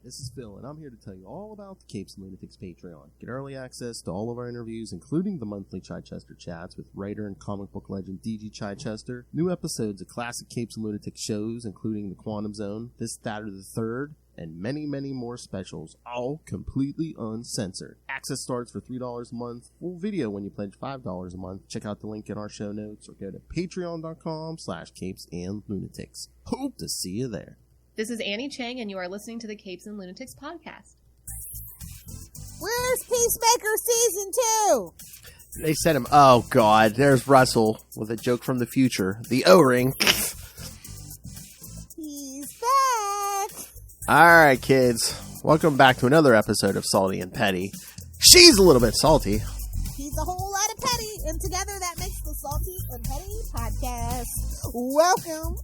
this is Phil, and I'm here to tell you all about the Capes and Lunatics Patreon. Get early access to all of our interviews, including the monthly Chichester chats with writer and comic book legend D.G. Chichester, new episodes of classic Capes and Lunatics shows, including The Quantum Zone, This, That, or the Third, and many, many more specials, all completely uncensored. Access starts for $3 a month, full video when you pledge $5 a month. Check out the link in our show notes or go to patreon.com/CapesandLunatics. Hope to see you there. This is Annie Chang, and you are listening to the Capes and Lunatics podcast. Where's Peacemaker Season 2? They sent him. Oh, God. There's Russell with a joke from the future. The O-ring. He's back. All right, kids. Welcome back to another episode of Salty and Petty. She's a little bit salty. He's a whole lot of petty, and together that makes the Salty and Petty podcast. Welcome.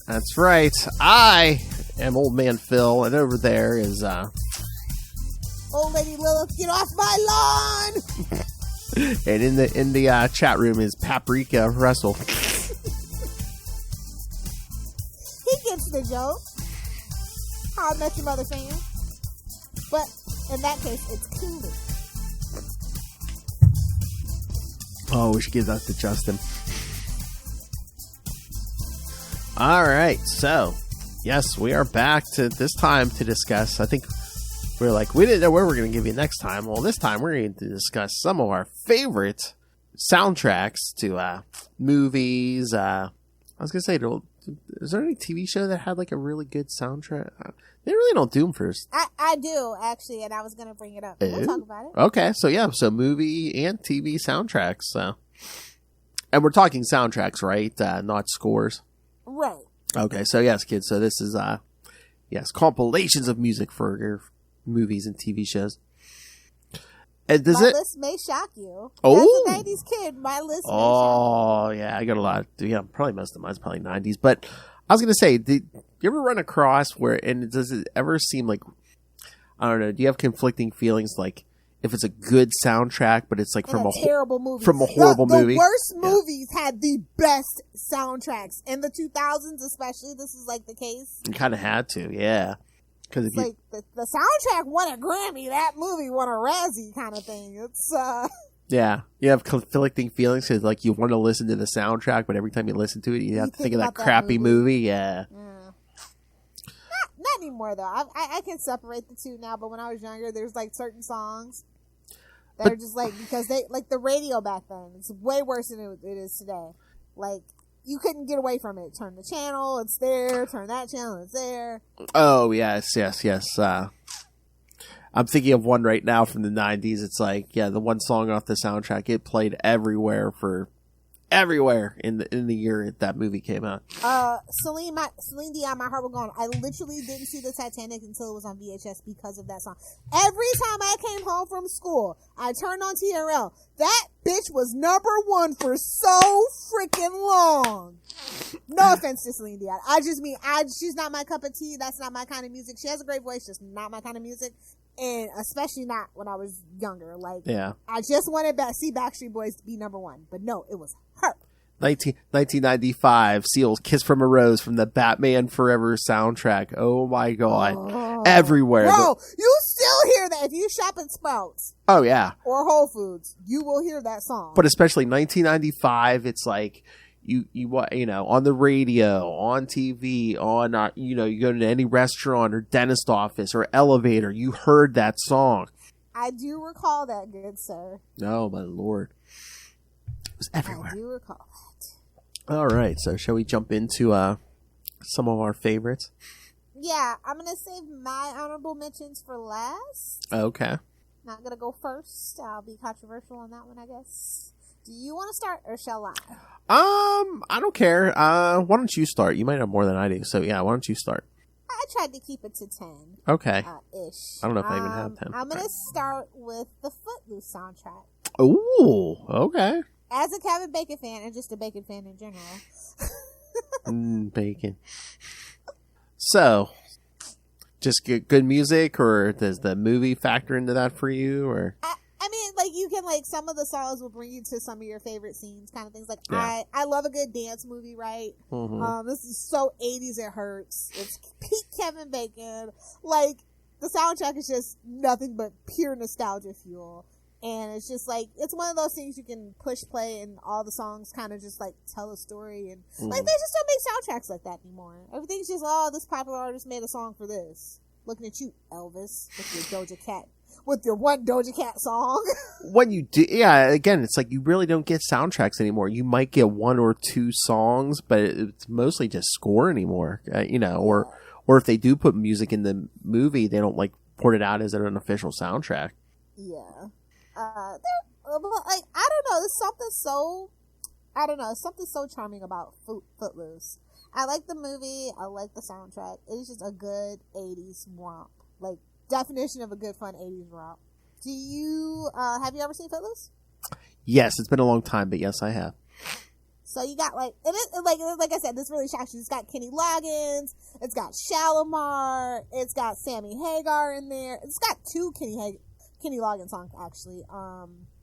That's right. I am Old Man Phil, and over there is, Old Lady Lilith, get off my lawn! and in the chat room is Paprika Russell. He gets the joke. How I Met Your Mother fan. But in that case, it's Cooley. Oh, we should give that to Justin. All right, so yes, we are back to this time to discuss. I think we didn't know where we're going to give you next time. Well, this time we're going to discuss some of our favorite soundtracks to movies. I was going to say, is there any TV show that had like a really good soundtrack? They really don't do them first. I do, actually, and I was going to bring it up. We'll talk about it. Okay, so yeah, so movie and TV soundtracks. And we're talking soundtracks, right? Not scores. Right. Okay, so yes, kids, so this is, compilations of music for your movies and TV shows. And my list may shock you. Oh! As a 90s kid, my list may shock you. Oh, yeah, I got a lot. Yeah, probably most of mine's probably 90s. But I was going to say, did you ever run across and does it ever seem like, I don't know, do you have conflicting feelings like, if it's a good soundtrack, but it's like from a terrible movie, from a horrible movie. The worst movies had the best soundtracks in the 2000s, especially. This is like the case. You kind of had to, yeah. Because if like the soundtrack won a Grammy, that movie won a Razzie, kind of thing. It's yeah, you have conflicting feelings because like you want to listen to the soundtrack, but every time you listen to it, you have to think of that crappy movie. Yeah. Not anymore though. I can separate the two now, but when I was younger, there's like certain songs. They're just like, because they, like the radio back then, it's way worse than it is today. Like, you couldn't get away from it. Turn the channel, it's there. Turn that channel, it's there. Oh, yes. I'm thinking of one right now from the 90s. It's like, yeah, the one song off the soundtrack, it played everywhere in the year that movie came out. Celine Dion, My Heart Will Go On. I literally didn't see the Titanic until it was on VHS because of that song. Every time I came home from school, I turned on TRL. That bitch was #1 for so freaking long. No offense to Celine Dion. She's not my cup of tea. That's not my kind of music. She has a great voice, just not my kind of music. And especially not when I was younger. Like, yeah. I just wanted to see Backstreet Boys to be #1. But no, it was her. 1995, Seal's Kiss from a Rose from the Batman Forever soundtrack. Oh my God. Everywhere. Bro, you still hear that if you shop at Sprouts. Oh yeah. Or Whole Foods. You will hear that song. But especially 1995, it's like, you know, on the radio, on TV, on, you go to any restaurant or dentist office or elevator, you heard that song. I do recall that, good sir. Oh, my Lord. It was everywhere. I do recall that. All right, so shall we jump into some of our favorites? Yeah, I'm going to save my honorable mentions for last. Okay. Not going to go first. I'll be controversial on that one, I guess. Do you want to start, or shall I? I don't care. Why don't you start? You might have more than I do, so yeah, why don't you start? I tried to keep it to 10. Okay. Ish. I don't know if I even have 10. I'm going to start with the Footloose soundtrack. Ooh, okay. As a Kevin Bacon fan, and just a Bacon fan in general. Bacon. So, just good music, or does the movie factor into that for you, or? I mean, like, you can even like some of the songs will bring you to some of your favorite scenes, kind of things. Like Yeah. I love a good dance movie, right? This is so 80s it hurts. It's peak Kevin Bacon. Like the soundtrack is just nothing but pure nostalgia fuel. And it's just like, it's one of those things you can push play and all the songs kind of just like tell a story. And like, they just don't make soundtracks like that anymore. Everything's just, oh, this popular artist made a song for this. Looking at you, Elvis, with your Doja Cat, with your one Doja Cat song. When you do, yeah, again, it's like you really don't get soundtracks anymore. You might get one or two songs, but it's mostly just score anymore, you know, or if they do put music in the movie, they don't like port it out as an official soundtrack. Yeah. Like, I don't know, there's something so, I don't know, something so charming about Footloose. I like the movie, I like the soundtrack. It's just a good 80s romp. Like, definition of a good fun 80s romp. Do you, have you ever seen Footloose? Yes, it's been a long time, but yes, I have. So you got like, and it, like I said, this really shocks you. It's got Kenny Loggins, it's got Shalimar, it's got Sammy Hagar in there. It's got two Kenny Loggins songs actually.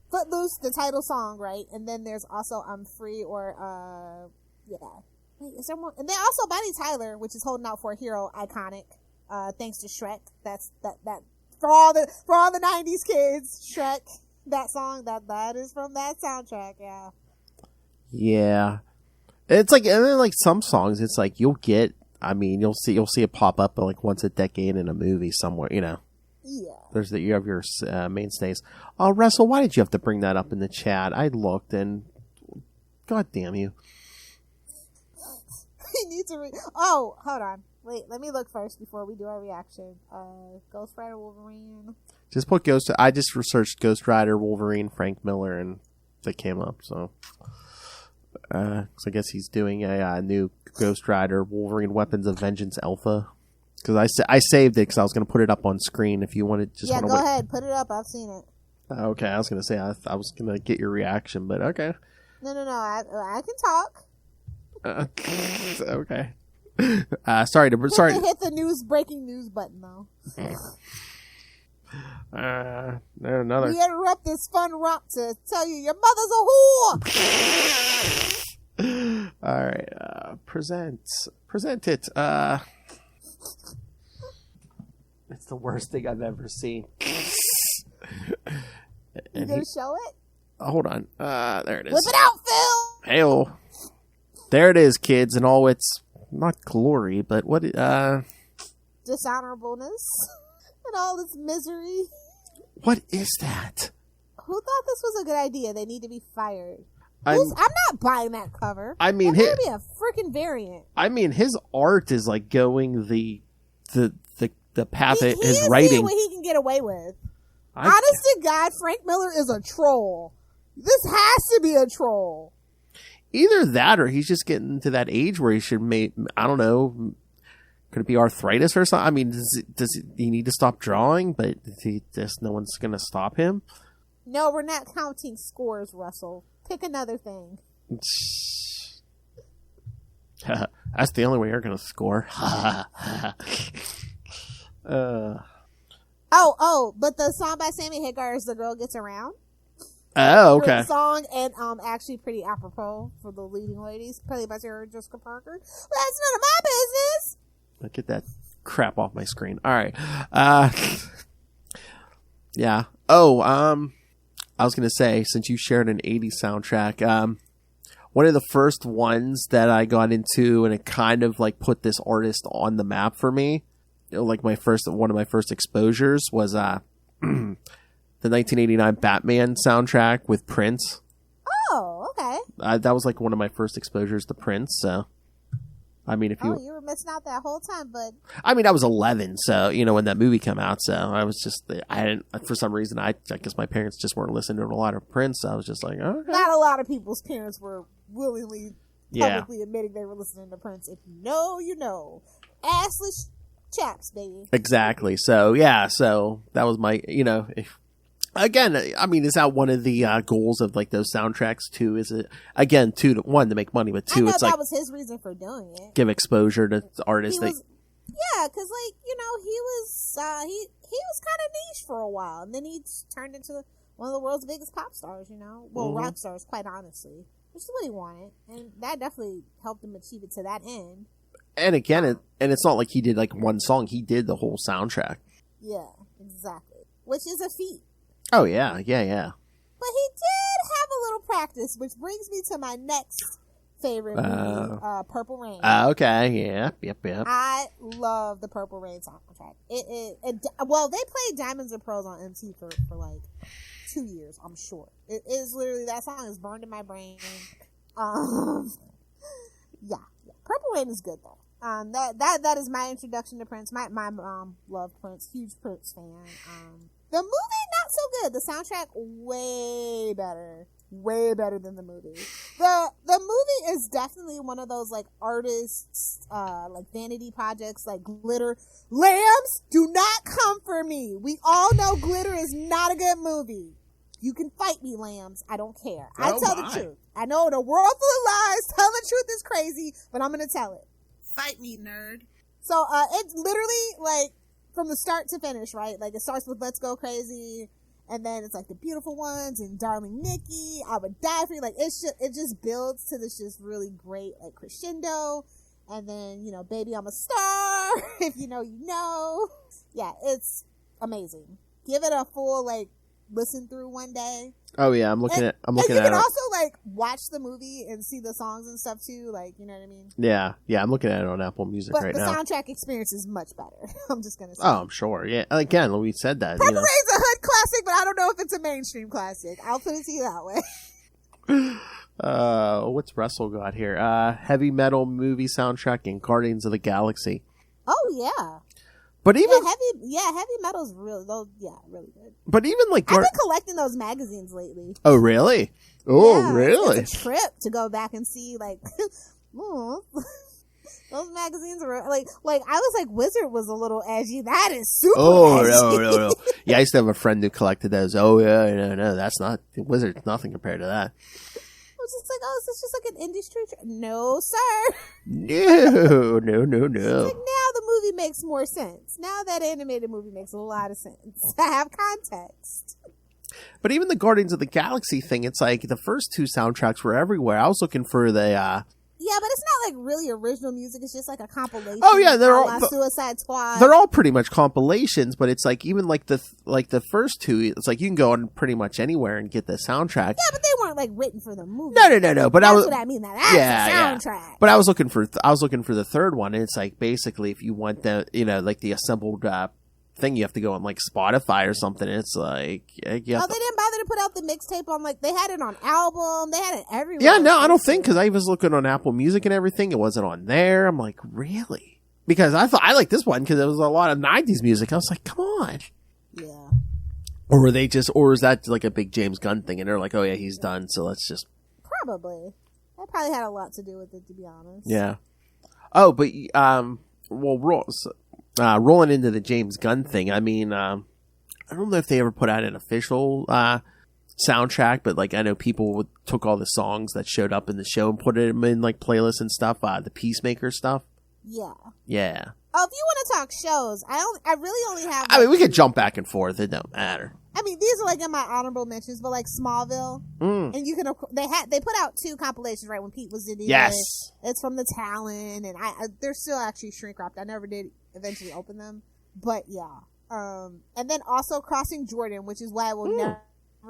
Footloose, the title song, right? And then there's also I'm Free or yeah. Wait, is there more? And then also Bonnie Tyler, which is Holding Out for a Hero, iconic. Thanks to Shrek. That's that for all the 90s kids, Shrek. That song that is from that soundtrack, yeah. Yeah. It's like, and then like some songs, it's like you'll see it pop up like once a decade in a movie somewhere, you know. Yeah. You have your mainstays. Oh, Russell, why did you have to bring that up in the chat? I looked and God damn you. We need to oh, hold on. Wait, let me look first before we do our reaction. Ghost Rider Wolverine. Just put I just researched Ghost Rider, Wolverine, Frank Miller, and they came up. So, I guess he's doing a new Ghost Rider, Wolverine, Weapons of Vengeance Alpha. Because I saved it because I was going to put it up on screen. If you wanted, go ahead, put it up. I've seen it. Okay, I was going to say I was going to get your reaction, but okay. No. I can talk. Okay. Sorry. Hit the breaking news button though. Another. We interrupt this fun romp to tell you your mother's a whore. All right. Present it. It's the worst thing I've ever seen. You gonna show it? Hold on. There it is. Whip it out, Phil. Hey-o. There it is, kids, and all its not glory, but what dishonorableness and all its misery. What is that? Who thought this was a good idea? They need to be fired. I'm not buying that cover. I mean, it's gonna be a freaking variant. I mean, his art is like going the path of his is writing. What he can get away with. Honest to God, Frank Miller is a troll. This has to be a troll. Either that, or he's just getting to that age where he should make. I don't know. Could it be arthritis or something? I mean, does he need to stop drawing? But no one's going to stop him. No, we're not counting scores, Russell. Pick another thing. That's the only way you're going to score. But the song by Sammy Hagar is "The Girl Gets Around." Oh, okay. Great song and actually pretty apropos for the leading ladies, played by Sarah Jessica Parker. But that's none of my business. Get that crap off my screen. All right. Yeah. Oh, I was gonna say, since you shared an '80s soundtrack, one of the first ones that I got into, and it kind of like put this artist on the map for me. Like one of my first exposures was the 1989 Batman soundtrack with Prince. Oh, okay. That was like one of my first exposures to Prince. So, I mean, if you were missing out that whole time, but I mean, I was 11, so when that movie came out, so I was just I didn't for some reason I guess my parents just weren't listening to a lot of Prince. So I was just like, okay. Not a lot of people's parents were willingly publicly admitting they were listening to Prince. If you know, you know. Assless chaps, baby. Exactly. So so that was my again, I mean, is that one of the goals of like those soundtracks too? Is it again to make money, but two, it's that like was his reason for doing it. Give exposure to artists. Because he was kind of niche for a while, and then he turned into one of the world's biggest pop stars, you know? Well, rock stars, quite honestly. Which is what he wanted. And that definitely helped him achieve it to that end. And again, it's not like he did like one song. He did the whole soundtrack. Yeah, exactly. Which is a feat. Oh, yeah. But he did have a little practice, which brings me to my next favorite movie, Purple Rain. Okay, yeah, yep. I love the Purple Rain soundtrack. Well, they played Diamonds and Pearls on MT for like 2 years, I'm sure. It is literally, that song is burned in my brain. Yeah. Purple Rain is good though. That is my introduction to Prince. My mom loved Prince, huge Prince fan. The movie not so good. The soundtrack way better than the movie. The movie is definitely one of those like artists, like vanity projects, like glitter. Lambs, do not come for me. We all know Glitter is not a good movie. You can fight me, Lambs. I don't care. I tell the truth. I know the world full of lies. Tell the truth is crazy, but I'm gonna tell it. Fight me, nerd. So, it's literally like from the start to finish, right? Like it starts with Let's Go Crazy, and then it's like The Beautiful Ones and Darling Nikki, I Would Die For You. Like it just builds to this just really great like crescendo, and then you know, Baby I'm a Star. If you know, you know. Yeah, it's amazing. Give it a full like listen through one day. Oh yeah, I'm looking at you it. can also like watch the movie and see the songs and stuff too, like, you know what I mean? Yeah, I'm looking at it on Apple Music right now. But the soundtrack experience is much better. I'm just gonna say. Oh, I'm sure. Yeah, again, we said that. Purple Rain's a hood classic, but I don't know if it's a mainstream classic. I'll put it to you that way. What's Russell got here? Heavy metal movie soundtrack and Guardians of the Galaxy. Oh yeah. But even heavy metal's really good. But even like I've been collecting those magazines lately. Oh really? Oh yeah, really? It's a trip to go back and see like those magazines are like I was like Wizard was a little edgy. That is super edgy. No. Yeah, I used to have a friend who collected those. Oh yeah, no, that's not Wizard's nothing compared to that. I was just like, oh, is this just like an industry? No, sir. No. Like now the movie makes more sense. Now that animated movie makes a lot of sense. I have context. But even the Guardians of the Galaxy thing, it's like the first two soundtracks were everywhere. I was looking for the yeah, but it's not like really original music. It's just like a compilation. Oh yeah, they're all Suicide Squad. They're all pretty much compilations, but it's like even like the first two, it's like you can go on pretty much anywhere and get the soundtrack. Yeah, but they weren't like written for the movie. No. But that's what I mean. That's the soundtrack. Yeah. But I was looking for the third one, and it's like basically if you want the like the assembled thing, you have to go on like Spotify or something. It's like they didn't bother to put out the mixtape on like they had it on album, they had it everywhere. Yeah, no, I don't think because I was looking on Apple Music and everything, it wasn't on there. I'm like, really? Because I thought I liked this one because there was a lot of '90s music. I was like, come on. Yeah. Or were they or is that like a big James Gunn thing? And they're like, oh yeah, he's done, so let's just probably that probably had a lot to do with it, to be honest. Yeah. Oh, but rolling into the James Gunn thing, I mean, I don't know if they ever put out an official soundtrack, but like I know people took all the songs that showed up in the show and put them in like playlists and stuff. The Peacemaker stuff. Yeah. Yeah. Oh, if you want to talk shows, I really only have. I mean, we could jump back and forth. It don't matter. I mean, these are like in my honorable mentions, but like Smallville, and you can they put out 2 compilations right when Pete was in the yes. It's from the Talon, and they're still actually shrink wrapped. I never did eventually open them, but yeah. And then also Crossing Jordan, which is why I will never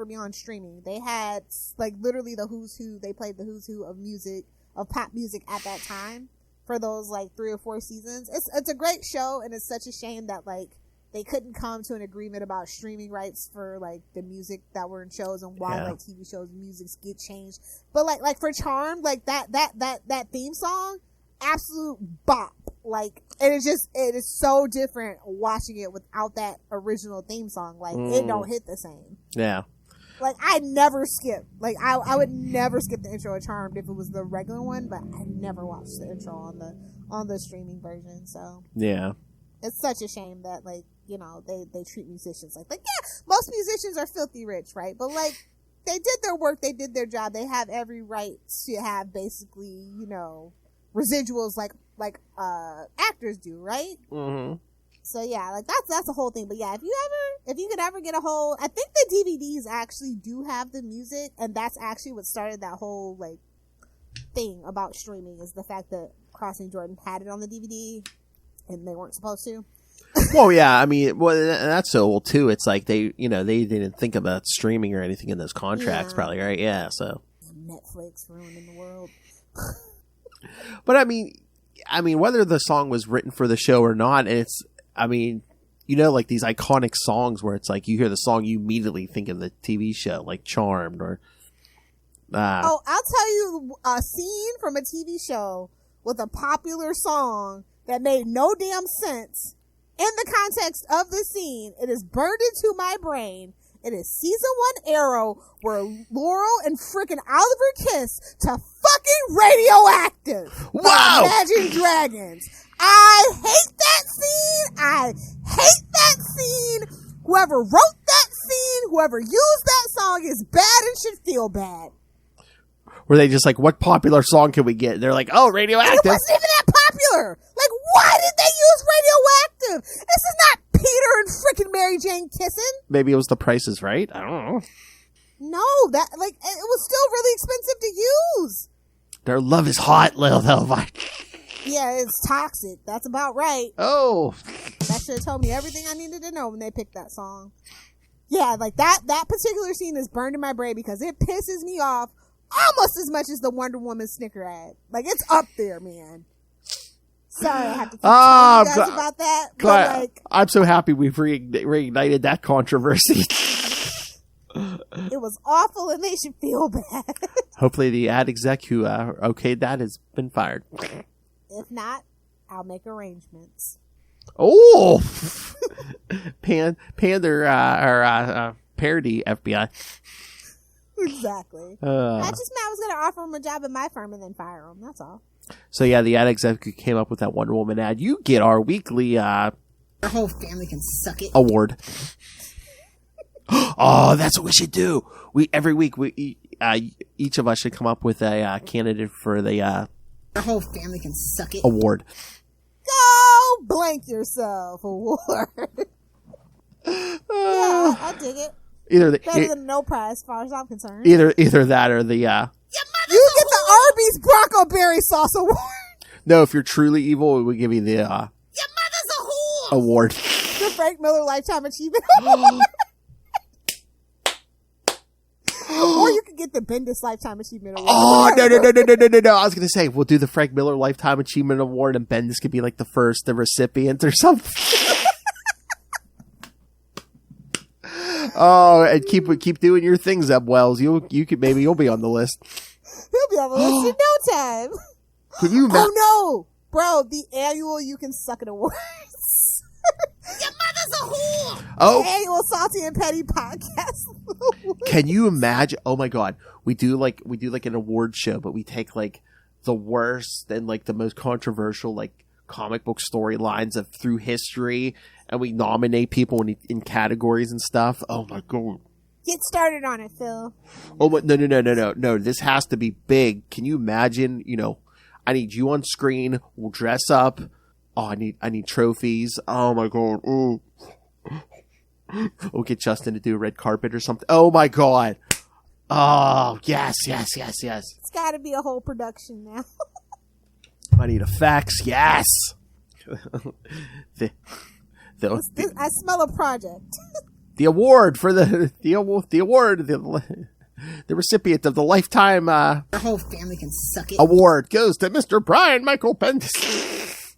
be on streaming. They had like literally the who's who. They played the who's who of music, of pop music at that time for those like 3 or 4 seasons. It's a great show, and it's such a shame that like they couldn't come to an agreement about streaming rights for like the music that were in shows and why like TV shows music get changed. But like for Charmed, like that theme song, absolute bop. Like it is so different watching it without that original theme song. Like it don't hit the same. Yeah. Like I never skip. Like I would never skip the intro of Charmed if it was the regular one, but I never watched the intro on the streaming version. So yeah, it's such a shame that like, you know, they treat musicians like yeah, most musicians are filthy rich, right? But like they did their work, they did their job, they have every right to have basically, you know, residuals like actors do, right? Mm-hmm. So yeah, like that's the whole thing. But yeah, if you could ever get a hold, I think the DVDs actually do have the music, and that's actually what started that whole like thing about streaming, is the fact that Crossing Jordan had it on the DVD and they weren't supposed to. Well, yeah, I mean, that's so old too. It's like they didn't think about streaming or anything in those contracts, probably, right? Yeah, so Netflix ruining the world. But I mean, whether the song was written for the show or not, it's, I mean, like these iconic songs where it's like you hear the song, you immediately think of the TV show, like Charmed or. I'll tell you a scene from a TV show with a popular song that made no damn sense. In the context of the scene, it is burned into my brain. It is season 1 Arrow where Laurel and frickin' Oliver kiss to fucking Radioactive. Wow! Imagine Dragons. I hate that scene. Whoever wrote that scene, whoever used that song is bad and should feel bad. Were they just like, what popular song can we get? And they're like, oh, Radioactive. It wasn't even that popular. Like, why did they use Radioactive? This is not Peter and frickin' Mary Jane kissing. Maybe it was The Price is Right. I don't know. No, it was still really expensive to use. Their love is hot, little Hellfire. Yeah, it's toxic. That's about right. Oh. That should have told me everything I needed to know when they picked that song. Yeah, like that particular scene is burned in my brain because it pisses me off almost as much as the Wonder Woman Snicker ad. Like, it's up there, man. Sorry, I have to keep telling you guys about that. But like, I'm so happy we've reignited that controversy. It was awful, and they should feel bad. Hopefully the ad exec who okayed that has been fired. If not, I'll make arrangements. Oh! Pander, or parody FBI. Exactly. I was going to offer him a job at my firm and then fire him. That's all. So yeah, the ad executive came up with that Wonder Woman ad. You get our weekly our whole family can suck it award. Oh, that's what we should do. Every week each of us should come up with a candidate for the our whole family can suck it award. Go blank yourself award. Yeah, I dig it. Better than no prize, as far as I'm concerned. Either that or the you get the Arby's Bronco Berry Sauce Award. No, if you're truly evil, we give you the your mother's a whore award. The Frank Miller Lifetime Achievement Award. Or you could get the Bendis Lifetime Achievement Award. Oh, no. I was going to say, we'll do the Frank Miller Lifetime Achievement Award, and Bendis could be like the recipient or something. Oh, and keep doing your things, Zeb Wells. You'll be on the list. He'll be on the list in no time. Can you Oh no, bro! The annual You Can Suck It Awards. Your mother's a whore. Oh, the annual Salty and Petty podcast. Can you imagine? Oh my god, we do like an award show, but we take like the worst and like the most controversial like comic book storylines of through history, and we nominate people in categories and stuff. Oh my god. Get started on it, Phil. Oh, but no. This has to be big. Can you imagine? I need you on screen. We'll dress up. Oh, I need trophies. Oh my god. Ooh. We'll get Justin to do a red carpet or something. Oh my god. Oh, yes. It's got to be a whole production now. I need effects. Yes. I smell a project. The award for the recipient of the Lifetime the whole family can suck it award goes to Mr. Brian Michael Bendis.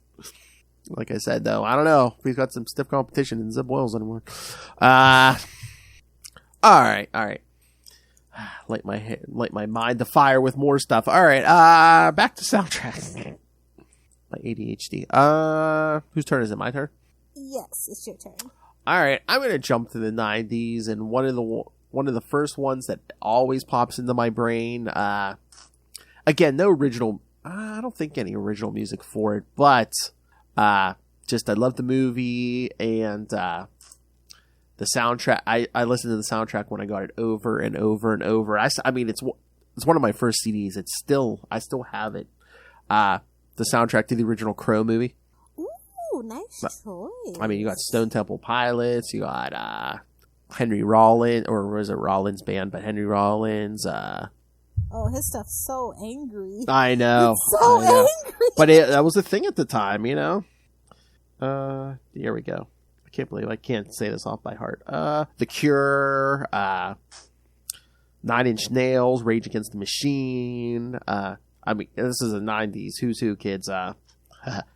Like I said, though, I don't know if he's got some stiff competition in Zeb Wells anymore. All right. Light my mind to fire with more stuff. All right, back to soundtrack. My ADHD. Whose turn is it? My turn? Yes, it's your turn. All right, I'm going to jump to the 90s, and one of the first ones that always pops into my brain. Again, no original. I don't think any original music for it, but just I love the movie and the soundtrack. I listened to the soundtrack when I got it over and over and over. I mean, it's one of my first CDs. I still have it. The soundtrack to the original Crow movie. Ooh, Ooh, nice choice. I mean, you got Stone Temple Pilots, you got Henry Rollins, or was it Rollins Band, but Henry Rollins. Oh, his stuff's so angry. I know. It's so angry. But that was a thing at the time, you know? Here we go. I can't believe I can't say this off by heart. The Cure, 9 Inch Nails, Rage Against the Machine. I mean, this is the 90s. Who's Who, kids?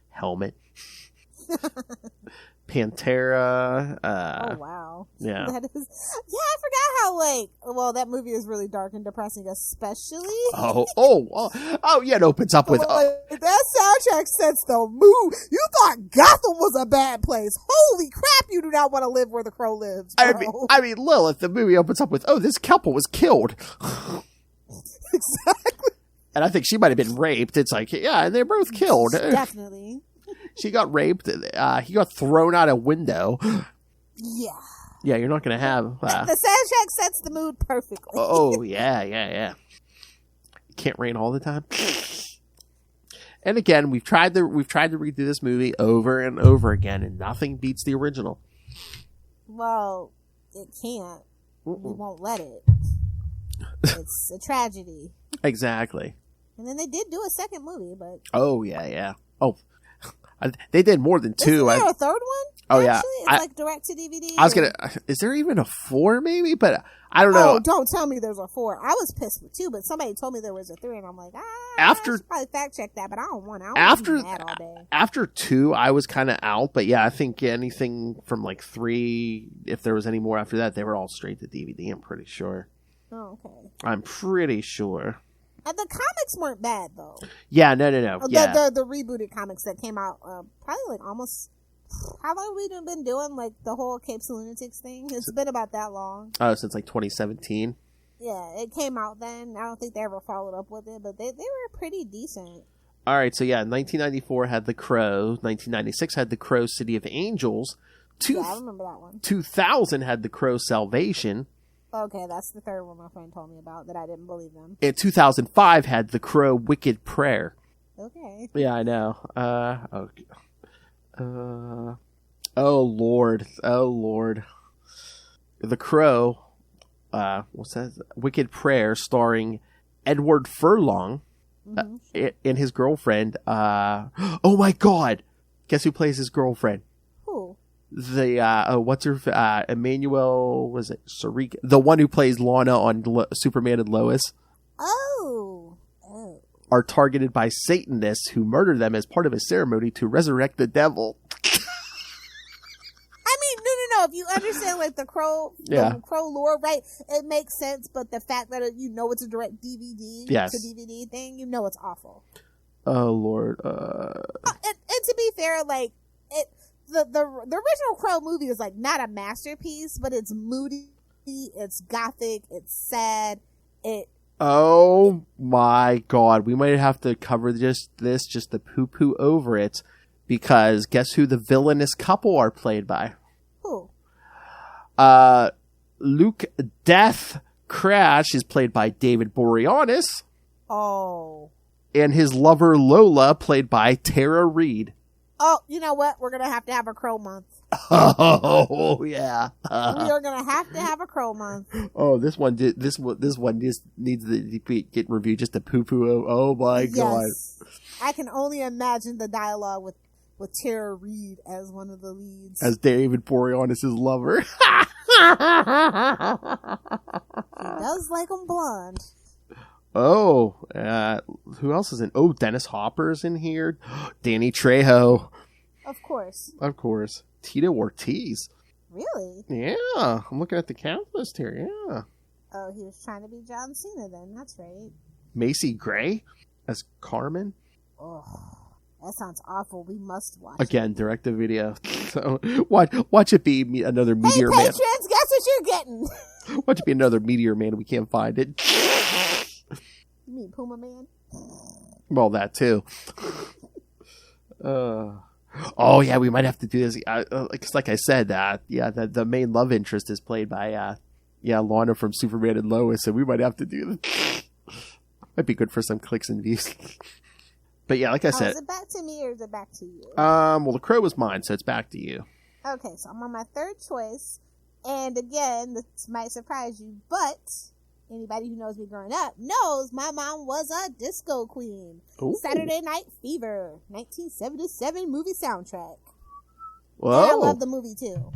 Helmet. Pantera. Oh, wow. Yeah. I forgot how, that movie is really dark and depressing, especially. Oh, yeah, it opens up with. That soundtrack sets the mood. You thought Gotham was a bad place. Holy crap, you do not want to live where the Crow lives, bro. I mean, Lilith, the movie opens up with, this couple was killed. Exactly. And I think she might have been raped. It's like, yeah, and they're both killed. Definitely. She got raped. He got thrown out a window. Yeah. Yeah, you're not going to have... the soundtrack sets the mood perfectly. Oh, yeah. It can't rain all the time. And again, we've tried to redo this movie over and over again, and nothing beats the original. Well, it can't. We won't let it. It's a tragedy. Exactly. And then they did do a second movie, but... Oh, yeah. Oh, they did more than two. Isn't there a third one? Oh, actually? yeah. It's like direct to DVD. I was going to... Is there even a 4 maybe? But I don't know. Oh, don't tell me there's a 4. I was pissed with 2, but somebody told me there was a 3, and I'm like, I should probably fact check that, but I don't want to. After 2, I was kind of out, but yeah, I think anything from like 3, if there was any more after that, they were all straight to DVD, I'm pretty sure. Oh, okay. I'm pretty sure. The comics weren't bad, though. Yeah, no. Yeah. The rebooted comics that came out probably like almost... How long have we been doing like the whole Capes and Lunatics thing? It's been about that long. Oh, since like 2017? Yeah, it came out then. I don't think they ever followed up with it, but they were pretty decent. All right, so yeah, 1994 had The Crow. 1996 had The Crow City of Angels. Yeah, I remember that one. 2000 had The Crow Salvation. Okay, that's the third one my friend told me about that I didn't believe them. And 2005 had The Crow Wicked Prayer. Okay. Yeah, I know. Oh Lord. The Crow, what's that? Wicked Prayer, starring Edward Furlong and his girlfriend. Oh my God! Guess who plays his girlfriend? Who? What's her? Emmanuel, was it Sarika? The one who plays Lana on Superman and Lois. Oh. Are targeted by Satanists who murder them as part of a ceremony to resurrect the devil. I mean, no. If you understand like the crow lore, right? It makes sense. But the fact that it's a direct DVD to DVD thing, it's awful. Oh Lord. And to be fair, like the original Crow movie is like not a masterpiece, but it's moody, it's gothic, it's sad, Oh my God, we might have to cover just to poo-poo over it, because guess who the villainous couple are played by? Who? Luke Death Crash is played by David Boreanaz. Oh. And his lover Lola, played by Tara Reid. Oh, you know what? We're going to have a Crow month. Oh, yeah. We are going to have a Crow month. Oh, this one just needs to get reviewed just to poo-poo. Oh, my God. I can only imagine the dialogue with Tara Reid as one of the leads. As David Boreanaz' lover. He does like them blonde. Oh, who else is in? Oh, Dennis Hopper's in here. Danny Trejo. Of course. Tito Ortiz. Really? Yeah. I'm looking at the cast list here. Yeah. Oh, he was trying to be John Cena then. That's right. Macy Gray as Carmen. Oh, that sounds awful. We must watch Again, direct to video. So watch it be another Meteor Man. Hey, patrons, guess what you're getting? Watch it be another Meteor Man. We can't find it. You mean Puma Man? Well, that too. Oh yeah, we might have to do this. Like I said, the main love interest is played by Lana from Superman and Lois, so we might have to do this. Might be good for some clicks and views. But yeah, like I said, is it back to me or is it back to you? well, The Crow was mine, so it's back to you. Okay, so I'm on my third choice. And again, this might surprise you, but anybody who knows me growing up knows my mom was a disco queen. Ooh. Saturday Night Fever, 1977 movie soundtrack. Whoa. And I love the movie too.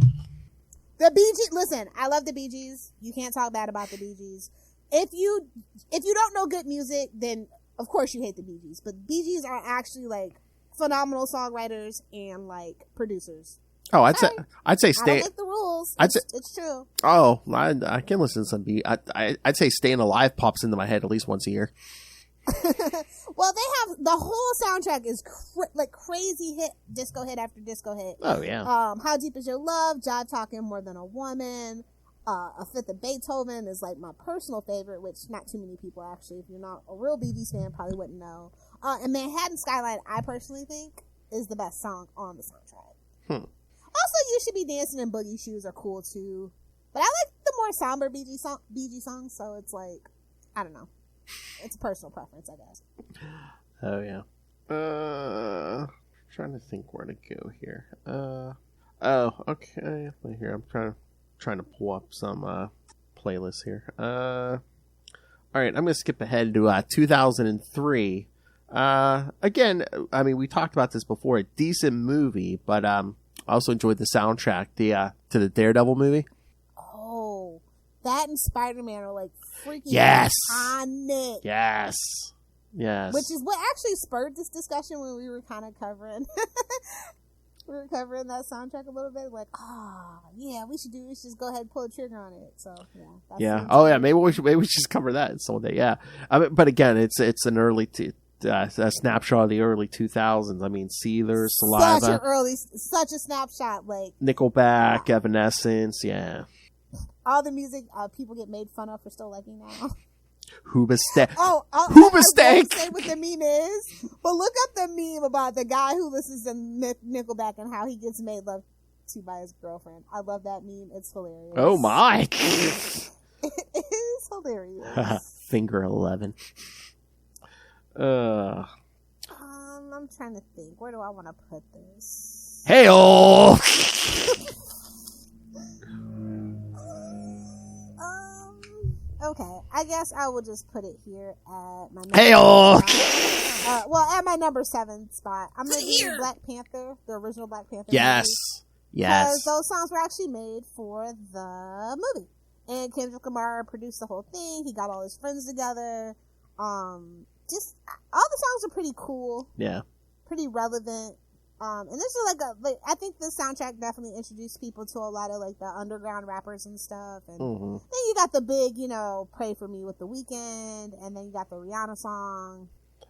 The Bee Gees, listen, I love the Bee Gees. You can't talk bad about the Bee Gees. If you don't know good music, then of course you hate the Bee Gees. But Bee Gees are actually like phenomenal songwriters and like producers. Oh, I'd say I don't stay. make the rules. I'd say- It's true. Oh, I can listen to some beat. I'd say "Staying Alive" pops into my head at least once a year. Well, they have the whole soundtrack is like crazy hit, disco hit after disco hit. Oh yeah. How Deep Is Your Love? Jive Talking More Than a Woman. A Fifth of Beethoven is like my personal favorite, which not too many people actually, if you're not a real Bee Gees fan, probably wouldn't know. And Manhattan Skyline, I personally think, is the best song on the soundtrack. Also, You Should Be Dancing in Boogie Shoes are cool too. But I like the more somber Bee Gees songs, so it's like, I don't know. It's a personal preference, I guess. Oh yeah. Trying to think where to go here. Oh, okay. Here, I'm trying to pull up some playlists here. All right, I'm gonna skip ahead to 2003. Again, I mean, we talked about this before. A decent movie, but I also enjoyed the soundtrack. To the Daredevil movie. Oh, that and Spider-Man are like freaking iconic. Yes. Which is what actually spurred this discussion when we were kind of covering. We were covering that soundtrack a little bit, like, yeah, we should just go ahead and pull the trigger on it. So yeah. Oh yeah, maybe we should just cover that someday. Yeah, but again, it's an early a snapshot of the early 2000s. I mean, Seether, Saliva, such a snapshot. Like Nickelback, Evanescence. Yeah, all the music people get made fun of for still liking now. Hoobastank. Hoobastank. Say what the meme is, but look up the meme about the guy who listens to Nickelback and how he gets made love to by his girlfriend. I love that meme. It's hilarious. Oh my! It is hilarious. Finger 11. I'm trying to think. Where do I want to put this? Hey-oh! Okay, I guess I will just put it here at my number at my number 7 spot. I'm going to do Black Panther, the original Black Panther Yes. movie, Yes. because those songs were actually made for the movie. And Kendrick Lamar produced the whole thing. He got all his friends together. Just all the songs are pretty cool. Yeah. Pretty relevant. And this is I think the soundtrack definitely introduced people to a lot of like the underground rappers and stuff. And then you got the big, Pray For Me with The Weeknd, and then you got the Rihanna song.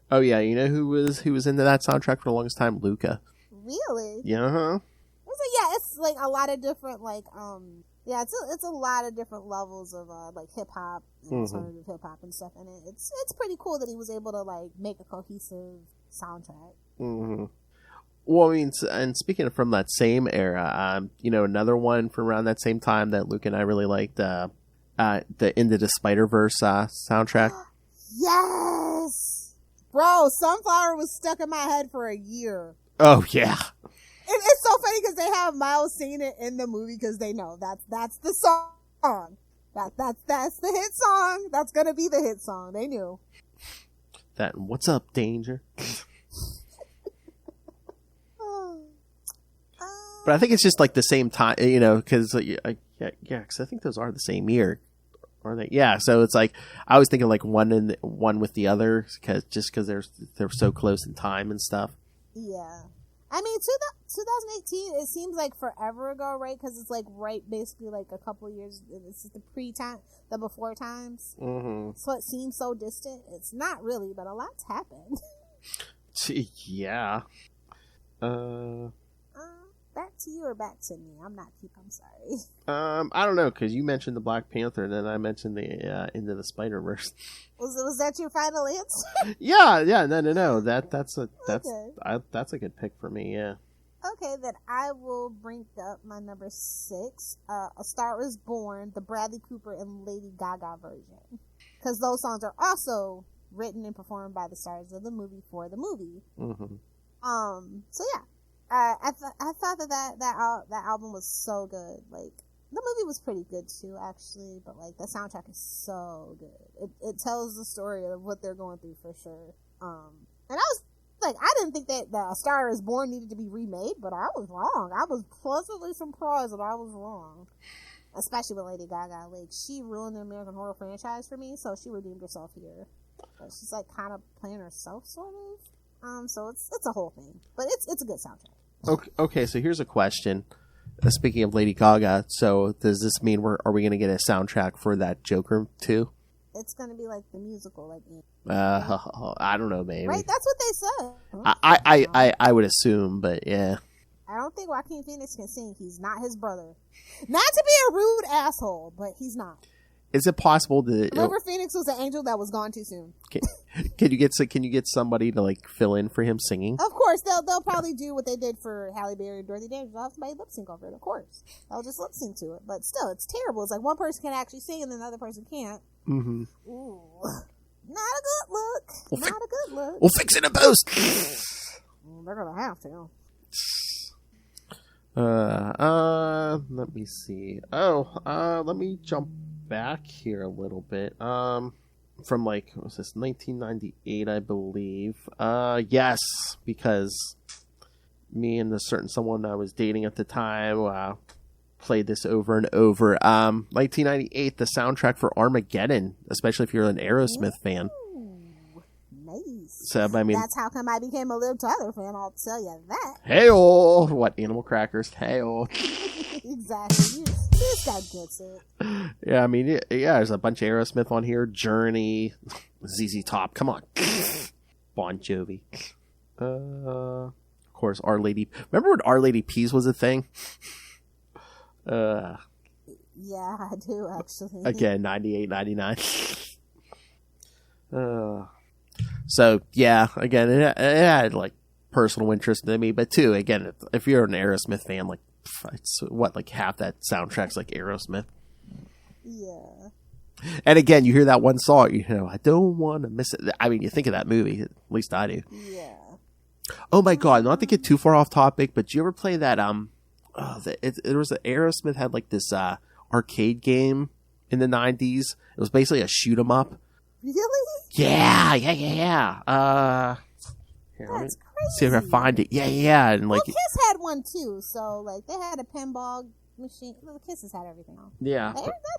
Oh yeah, you know who was into that soundtrack for the longest time? Luca. Really? Yeah. So yeah, it's like a lot of different it's a lot of different levels of like hip hop and alternative hip hop and stuff, and it's pretty cool that he was able to like make a cohesive soundtrack. Well, I mean, and speaking of from that same era, another one from around that same time that Luke and I really liked, the Into the Spider-Verse soundtrack. Yes! Bro, Sunflower was stuck in my head for a year. Oh, yeah. It's so funny because they have Miles singing it in the movie because they know that's the song. That's the hit song. That's going to be the hit song. They knew. That, what's up, Danger? But I think it's just like the same time, because because I think those are the same year, are they? Yeah, so it's like I was thinking like one with the other because they're so close in time and stuff. Yeah, I mean, 2018. It seems like forever ago, right? Because it's like basically like a couple of years. This is the before times. So it seems so distant. It's not really, but a lot's happened. Yeah. Back to you or back to me? I'm sorry. I don't know, because you mentioned the Black Panther, and then I mentioned the Into the Spider-Verse. Was that your final answer? Yeah, no. That's a good pick for me. Yeah. Okay, then I will bring up my number 6. A Star Is Born, the Bradley Cooper and Lady Gaga version, because those songs are also written and performed by the stars of the movie for the movie. Mm-hmm. So yeah, I thought that album was so good. Like, the movie was pretty good too, actually, but like the soundtrack is so good. It tells the story of what they're going through for sure. And I was like, I didn't think that A Star Is Born needed to be remade, but I was wrong. I was pleasantly surprised that I was wrong. Especially with Lady Gaga. Like, she ruined the American Horror franchise for me, so she redeemed herself here. But she's like kind of playing herself, sort of. So it's a whole thing, but it's a good soundtrack. Okay, so here's a question. Speaking of Lady Gaga, so does this mean are we going to get a soundtrack for that Joker too? It's going to be like the musical, like. I don't know, maybe. Right, that's what they said. I would assume, but yeah. I don't think Joaquin Phoenix can sing. He's not his brother. Not to be a rude asshole, but he's not. Is it possible to River Phoenix was an angel that was gone too soon? Can you get somebody to like fill in for him singing? Of course, they'll probably do what they did for Halle Berry and Dorothy Dandridge. They'll have somebody lip sync over it. Of course, they'll just lip sync to it. But still, it's terrible. It's like one person can actually sing and then the other person can't. Mm-hmm. Ooh, not a good look. Not a good look. We'll fix it in post. They're gonna have to. Let me see. Let me jump back here a little bit. From like, what was this, 1998, I believe. Yes, because me and a certain someone I was dating at the time played this over and over. 1998, the soundtrack for Armageddon, especially if you're an Aerosmith fan. Nice. So, I mean, that's how come I became a Liv Tyler fan, I'll tell you that. Hey-oh! What, Animal Crackers? Hey-oh. Exactly. This guy gets it. Yeah, I mean, yeah, there's a bunch of Aerosmith on here. Journey, ZZ Top. Come on. Bon Jovi. Of course, Our Lady. Remember when Our Lady Peas was a thing? Yeah, I do, actually. Again, 98, 99. So, yeah, again, it had, like, personal interest in me. But, too, again, if you're an Aerosmith fan, like, it's what, like, half that soundtrack's like Aerosmith. Yeah. And, again, you hear that one song, you know, I don't want to miss it. I mean, you think of that movie. At least I do. Yeah. Oh, my God. Not to get too far off topic, but did you ever play that, there was Aerosmith had, like, this, arcade game in the 90s. It was basically a shoot 'em up. Really? Yeah. Here, That's crazy. See if I can find it. Yeah. And like, Kiss had one too. So like they had a pinball machine. The Kisses had everything on. Yeah.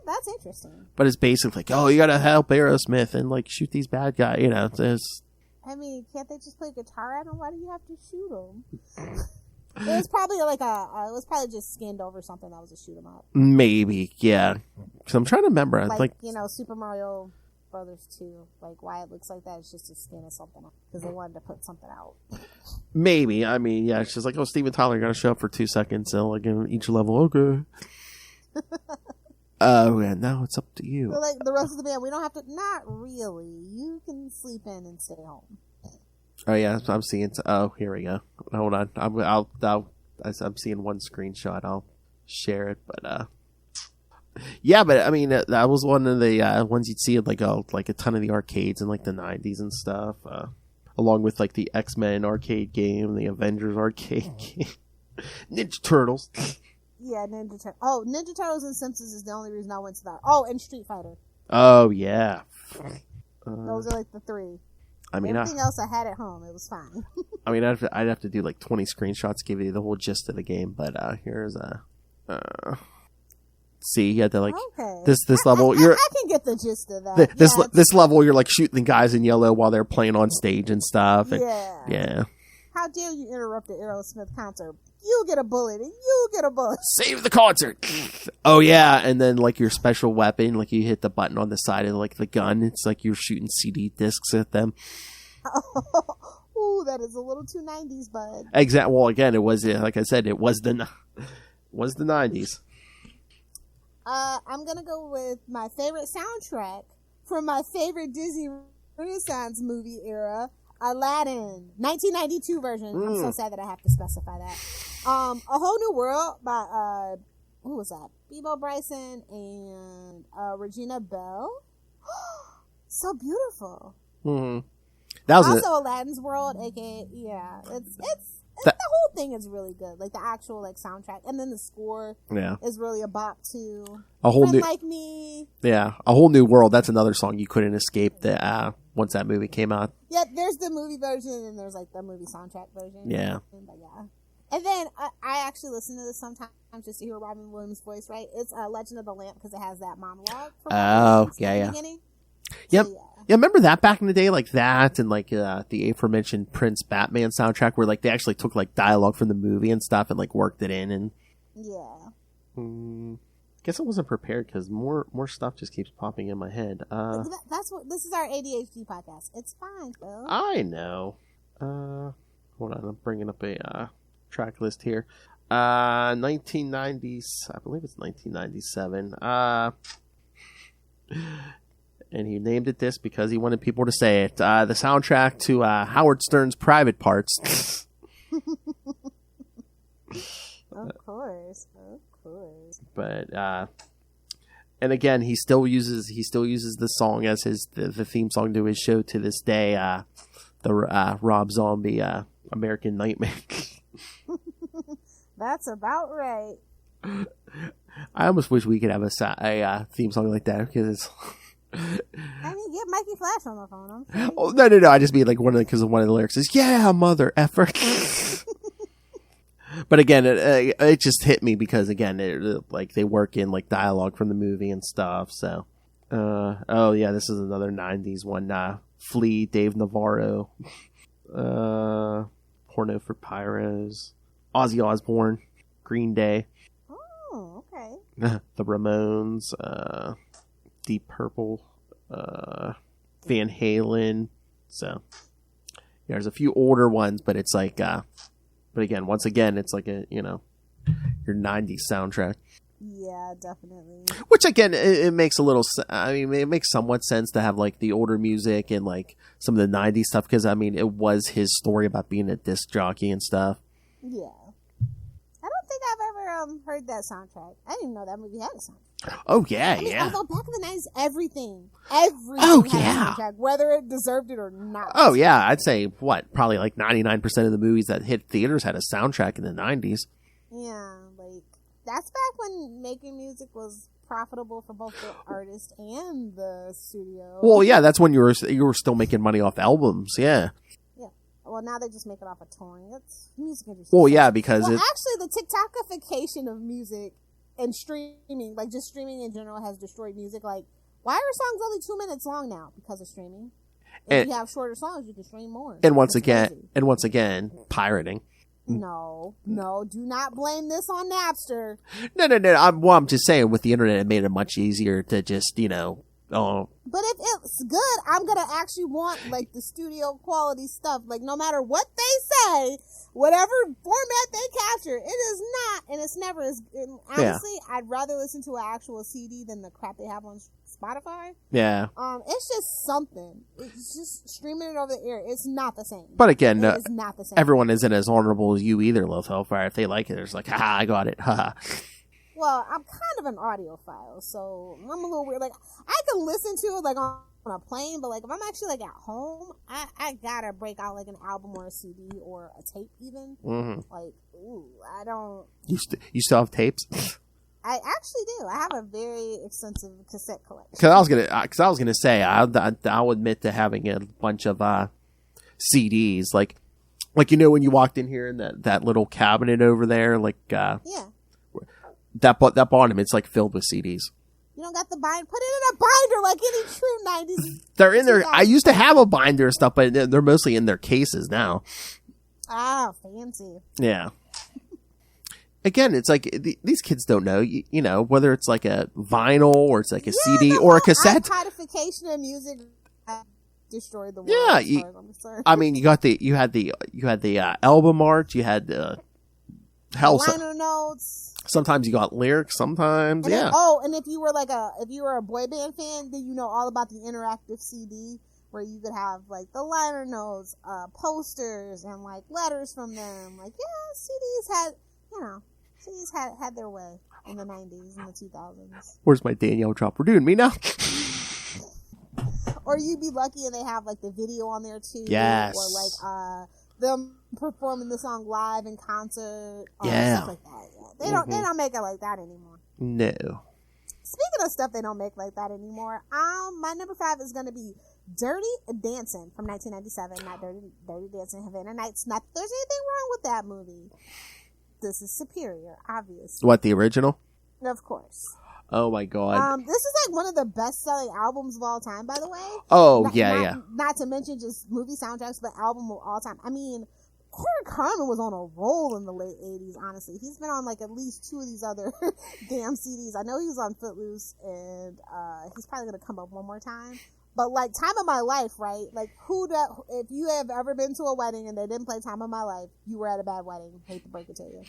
That's interesting. But it's basically like, oh, you gotta help Aerosmith and like shoot these bad guys. You know, there's. I mean, can't they just play guitar at them? Why do you have to shoot them? It was probably like it was probably just skinned over something that was a shoot 'em up. Maybe, yeah. Because I'm trying to remember. Like you know, Super Mario Brothers 2, like why it looks like that is just a skin or something because they wanted to put something out. Maybe. I mean, yeah, it's just like, oh, Steven Tyler got to show up for 2 seconds. So like in each level, okay. Yeah, now it's up to you. So like the rest of the band, we don't have to. Not really. You can sleep in and stay home. Oh yeah, I'm seeing. Oh, here we go. Hold on. I'm seeing one screenshot. I'll share it, but yeah, but I mean that was one of the ones you'd see at like a ton of the arcades in like the 90s and stuff, along with like the X-Men arcade game, the Avengers arcade game, Ninja Turtles. Yeah, Ninja Turtles. Oh, Ninja Turtles and Simpsons is the only reason I went to that. Oh, and Street Fighter. Oh yeah. Those are like the three. I mean, everything else I had at home. It was fine. I mean, I'd have to do like 20 screenshots to give you the whole gist of the game, but here's see, you had to like this level. I can get the gist of that. This level, you're like shooting the guys in yellow while they're playing on stage and stuff. And, yeah. How dare you interrupt the Aerosmith concert? You get a bullet, and you get a bullet. Save the concert. Oh yeah, and then like your special weapon, like you hit the button on the side of like the gun. It's like you're shooting CD discs at them. Ooh, that is a little too 90s, bud. Exactly. Well, again, it was like I said, it was the 90s. I'm gonna go with my favorite soundtrack from my favorite Disney Renaissance movie era, Aladdin, 1992 version. I'm so sad that I have to specify that. A Whole New World by who was that? Bebo Bryson and Regina Bell. So beautiful. Mm-hmm. That was also Aladdin's World, aka it's the whole thing is really good. Like the actual like soundtrack, and then the score is really a bop too. A whole new Like Me. Yeah, A Whole New World. That's another song you couldn't escape. The once that movie came out. Yeah, there's the movie version, and there's like the movie soundtrack version. Yeah. But yeah. And then I actually listen to this sometimes just to hear Robin Williams' voice. Right? It's Legend of the Lamp because it has that monologue. From yeah. Yep. So, yeah, remember that back in the day, like that, and like the aforementioned Prince Batman soundtrack, where like they actually took like dialogue from the movie and stuff and like worked it in. And guess I wasn't prepared because more stuff just keeps popping in my head. That's what this is our ADHD podcast. It's fine, Phil. I know. Hold on, I'm bringing up a track list here. 1990s, I believe it's 1997. And he named it this because he wanted people to say it. The soundtrack to Howard Stern's Private Parts. Of course. But and again, he still uses the song as the theme song to his show to this day. The Rob Zombie American Nightmare. That's about right. I almost wish we could have a theme song like that because it's. I mean, get Mikey Flash on the phone. Oh, no! I just mean like one of the lyrics is "Yeah, mother effer." But again, it just hit me because again, like they work in like dialogue from the movie and stuff. So, this is another '90s one. Flea, Dave Navarro, Porno for Pyros, Ozzy Osbourne, Green Day. Oh, okay. The Ramones, Deep Purple, Van Halen. So there's a few older ones, but it's like, but again, once again, it's like your '90s soundtrack. Yeah, definitely. Which again, it makes a little. I mean, it makes somewhat sense to have like the older music and like some of the '90s stuff because I mean, it was his story about being a disc jockey and stuff. Yeah, I don't think I've ever heard that soundtrack. I didn't even know that movie had a soundtrack. Oh yeah, I mean, yeah. Although back in the '90s, everything Oh, had yeah. a soundtrack, whether it deserved it or not. Oh yeah, I'd say probably like 99% of the movies that hit theaters had a soundtrack in the '90s. Yeah, like that's back when making music was profitable for both the artist and the studio. Well, yeah, that's when you were still making money off albums. Yeah. Yeah. Well, now they just make it off of touring. It's music industry. Well, yeah, because actually, the TikTokification of music and streaming, like just streaming in general, has destroyed music. Like, why are songs only 2 minutes long now? Because of streaming. If you have shorter songs, you can stream more. And once again, pirating. No, do not blame this on Napster. No. I'm just saying, with the internet, it made it much easier to just, But if it's good, I'm gonna actually want like the studio quality stuff. Like no matter what they say, whatever format they capture, it is not, and it's never as. Honestly, I'd rather listen to an actual CD than the crap they have on Spotify. Yeah. It's just something. It's just streaming it over the air. It's not the same. But again, it's not the same. Everyone isn't as honorable as you either, Lil Hellfire. If they like it, it's like, haha, I got it, haha. Well, I'm kind of an audiophile, so I'm a little weird. Like, I can listen to it, like, on a plane, but, like, if I'm actually, like, at home, I gotta break out, like, an album or a CD or a tape, even. Mm-hmm. Like, ooh, I don't... You still have tapes? I actually do. I have a very extensive cassette collection. Because I was gonna say, I'll admit to having a bunch of CDs, like when you walked in here in that little cabinet over there, like yeah. That bottom, it's like filled with CDs. You don't got the binder. Put it in a binder like any true 90s. They're in there. I used to have a binder and stuff, but they're mostly in their cases now. Ah, fancy. Yeah. Again, it's like these kids don't know, whether it's like a vinyl or it's like a CD or a cassette. Codification of music destroyed the world. Yeah, I mean, you had the album art, you had the liner notes. Sometimes you got lyrics, sometimes, and yeah. And if you were a boy band fan, then you know all about the interactive CD where you could have like the liner notes, posters, and like letters from them. Like, yeah, CDs had their way in the 90s and the 2000s. Where's my Danielle drop? We're doing me now. Or you'd be lucky and they have like the video on there too. Yes. Or like them performing the song live in concert. Yeah. Stuff like that. Yeah. They don't make it like that anymore. No. Speaking of stuff they don't make like that anymore, my number 5 is gonna be Dirty Dancing from 1997. Not Dirty Dancing Havana Nights. Not that there's anything wrong with that movie. This is superior, obviously. What, the original? Of course. Oh my god. This is like one of the best-selling albums of all time, by the way. Oh, yeah. Not to mention just movie soundtracks, but album of all time. I mean, Corey Carmen was on a roll in the late 80s, honestly. He's been on like at least 2 of these other damn CDs. I know he was on Footloose, and he's probably going to come up one more time. But like Time of My Life, right? Like if you have ever been to a wedding and they didn't play Time of My Life, you were at a bad wedding. Hate to break it to you.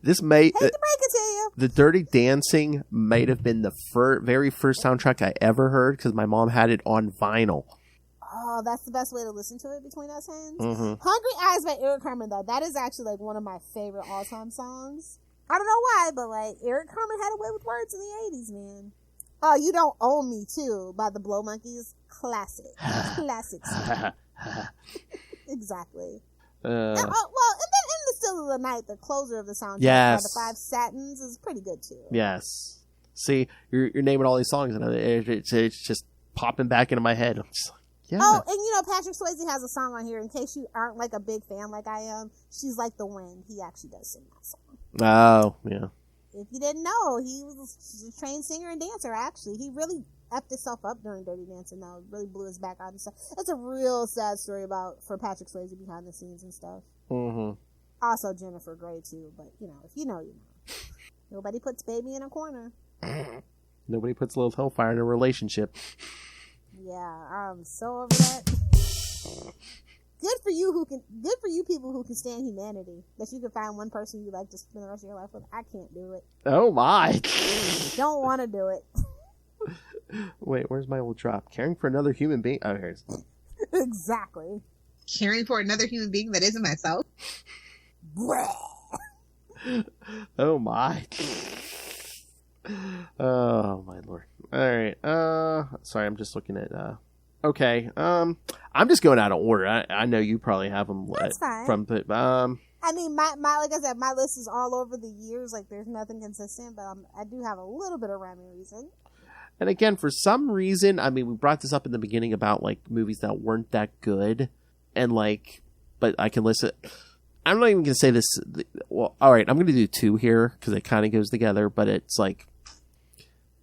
This may Hate to break it to you. The Dirty Dancing might have been the very first soundtrack I ever heard because my mom had it on vinyl. Oh, that's the best way to listen to it between us hands. Mm-hmm. Hungry Eyes by Eric Carmen, though, that is actually like one of my favorite all-time songs. I don't know why, but like Eric Carmen had a way with words in the 80s, man. Oh, You Don't Own Me Too by the Blow Monkeys. Classic. Classic. Exactly. And then In the Still of the Night, the closer of the soundtrack, yes. The 5 Satins is pretty good too. Yes. See, you're naming all these songs, and it's just popping back into my head. I'm just like, yeah. Oh, and you know, Patrick Swayze has a song on here. In case you aren't like a big fan like I am, She's Like the Wind. He actually does sing that song. Oh, yeah. If you didn't know, he was a trained singer and dancer. Actually, he really effed himself up during Dirty Dancing. Though, really blew his back out and stuff. It's a real sad story for Patrick Swayze behind the scenes and stuff. Mm-hmm. Also, Jennifer Grey too. But you know, if you know, you know. Nobody puts baby in a corner. Nobody puts Lilith Hellfire in a relationship. Yeah, I'm so over that. Good for you people who can stand humanity. That you can find one person you like to spend the rest of your life with. I can't do it. Oh my. Don't want to do it. Wait, where's my old drop? Caring for another human being? Oh, here's. Exactly. Caring for another human being that isn't myself? Oh my. Oh my lord. Alright. Sorry, I'm just looking at okay. I'm just going out of order. I know you probably have them. That's fine. I mean, my like I said, my list is all over the years. Like, there's nothing consistent, but I do have a little bit of rhyme and reason. And again, for some reason, I mean, we brought this up in the beginning about like movies that weren't that good, and like, but I can listen. I'm not even gonna say this. Well, all right, I'm gonna do 2 here because it kind of goes together. But it's like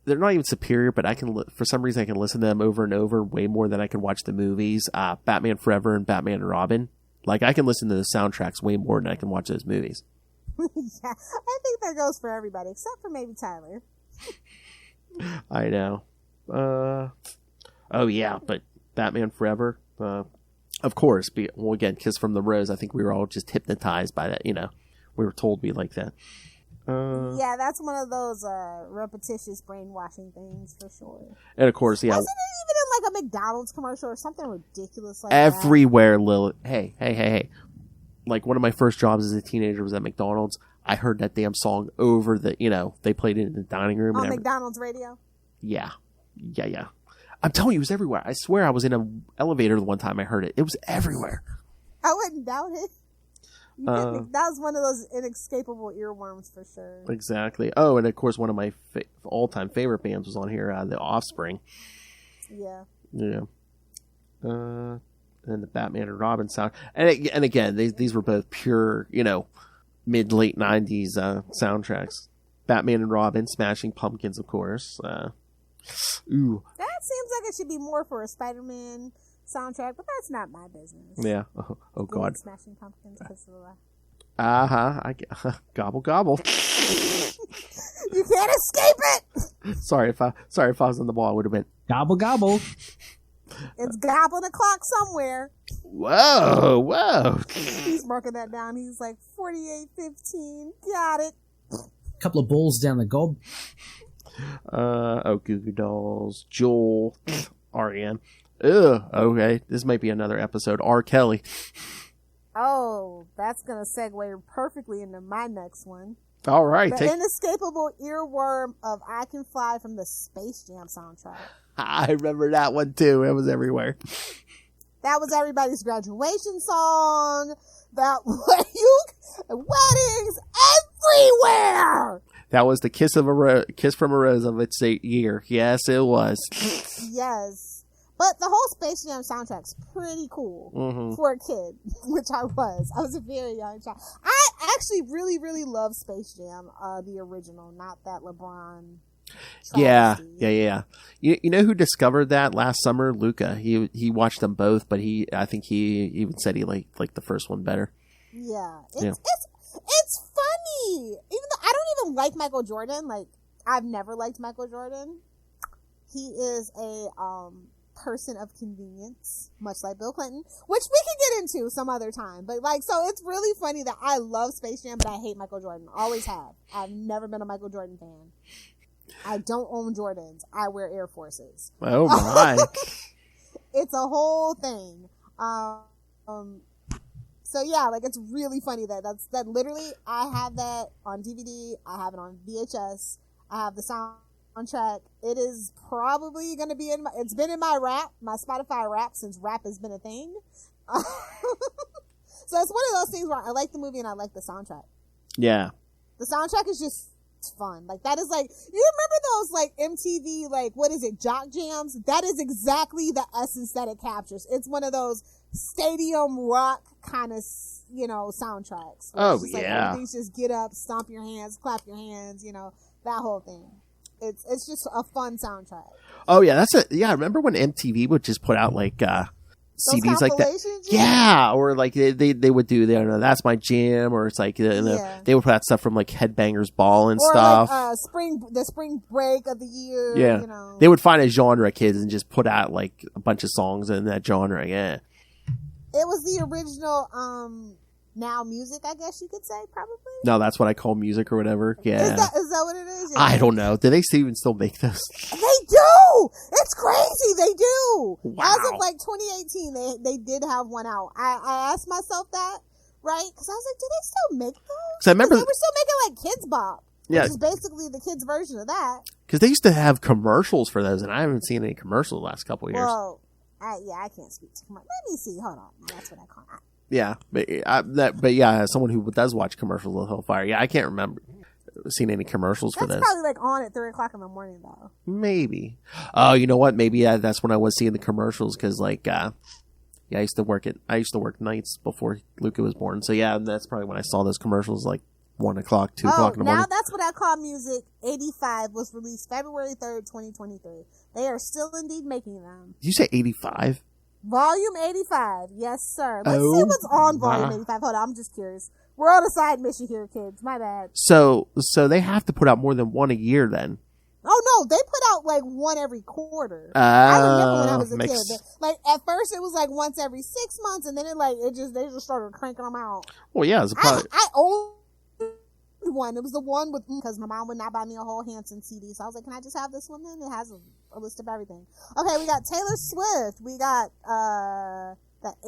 they're not even superior, but I can for some reason I can listen to them over and over way more than I can watch the movies. Batman Forever and Batman and Robin. Like, I can listen to the soundtracks way more than I can watch those movies. Yeah, I think that goes for everybody except for maybe Tyler. I know. Oh yeah, but Batman Forever. Of course. Well, again, Kiss from the Rose. I think we were all just hypnotized by that. You know, we were told we like that. Yeah, that's one of those repetitious brainwashing things for sure. And of course, yeah. Wasn't it even in like a McDonald's commercial or something ridiculous like everywhere, Lilith. Hey. Like, one of my first jobs as a teenager was at McDonald's. I heard that damn song over they played it in the dining room. On McDonald's radio? Yeah. I'm telling you, it was everywhere. I swear I was in an elevator the one time I heard it. It was everywhere. I wouldn't doubt it. That was one of those inescapable earworms for sure. Exactly. Oh, and of course, one of my all-time favorite bands was on here, The Offspring. Yeah. Yeah. And the Batman and Robin sound. And again, these were both pure, mid-late 90s soundtracks. Batman and Robin, Smashing Pumpkins, of course. Ooh. That seems like it should be more for a Spider-Man soundtrack, but that's not my business. Yeah. Oh God. Smashing Pumpkins because of the gobble gobble. You can't escape it. Sorry if I was on the ball, I would have been gobble gobble. It's gobbling o'clock somewhere. Whoa. He's marking that down. He's like 48:15. Got it. Couple of balls down the gob. Goo Goo Dolls, Joel, R.E.M. Ugh, okay. This might be another episode. R. Kelly. Oh, that's going to segue perfectly into my next one. All right. The inescapable earworm of I Can Fly from the Space Jam soundtrack. I remember that one too. It was everywhere. That was everybody's graduation song. That weddings everywhere. That was the kiss from a rose of its year. Yes, it was. Yes. But the whole Space Jam soundtrack's pretty cool for a kid, which I was. I was a very young child. I actually really, really love Space Jam, the original, not that LeBron. Yeah. You know who discovered that last summer? Luca. He watched them both, but I think he even said he liked the first one better. Yeah. It's funny. Even though I don't even like Michael Jordan, like I've never liked Michael Jordan. He is a person of convenience, much like Bill Clinton, which we can get into some other time. But so it's really funny that I love Space Jam, but I hate Michael Jordan. Always have. I've never been a Michael Jordan fan. I don't own Jordans. I wear Air Forces. Oh my! It's a whole thing. So yeah, it's really funny that literally I have that on DVD. I have it on VHS. I have the soundtrack. It is probably going to be it's been in my Spotify rap since rap has been a thing. So it's one of those things where I like the movie and I like the soundtrack. Yeah. The soundtrack is just fun. That is you remember those MTV, what is it, jock jams? That is exactly the essence that it captures. It's one of those stadium rock kind of, soundtracks. Oh, it's yeah. Everything's just get up, stomp your hands, clap your hands, that whole thing. It's just a fun soundtrack. Oh yeah, I remember when MTV would just put out CDs like that. Yeah, or they would do That's My Jam, or it's they would put out stuff from Headbangers Ball and stuff. The spring break of the year. Yeah, they would find a genre, kids, and just put out a bunch of songs in that genre. Yeah, it was the original Now Music, I guess you could say, probably. No, that's what I call music or whatever. Yeah, is that what it is? Yeah. I don't know. Do they even still make those? They do. It's crazy. They do. Wow. As of 2018, they did have one out. I asked myself that, right? Because I was like, do they still make those? Because I remember they were still making Kids Bop, yeah, which is basically the kids' version of that. Because they used to have commercials for those, and I haven't seen any commercials the last couple of years. Well, I can't speak to commercials. Let me see. Hold on. That's what I call it. Yeah, but yeah, as someone who does watch commercials of Hellfire, yeah, I can't remember seeing any commercials for those. That's probably on at 3:00 in the morning though. Maybe. Oh, you know what? Maybe that's when I was seeing the commercials because I used to work nights before Luca was born. So yeah, that's probably when I saw those commercials 1 o'clock, 2 o'clock in the morning. Now that's what I call music. 85 was released February 3rd, 2023. They are still indeed making them. Did you say 85? Volume 85. Yes, sir. Let's see what's on Volume 85. Hold on, I'm just curious. We're on a side mission here, kids. My bad. So they have to put out more than one a year then. Oh, no. They put out one every quarter. I remember when I was a kid. At first it was once every 6 months, and then they just started cranking them out. Well, yeah. I owned one. It was the one because my mom would not buy me a whole Hanson CD. So I was like, can I just have this one then? It has a list of everything. Okay, we got Taylor Swift. We got the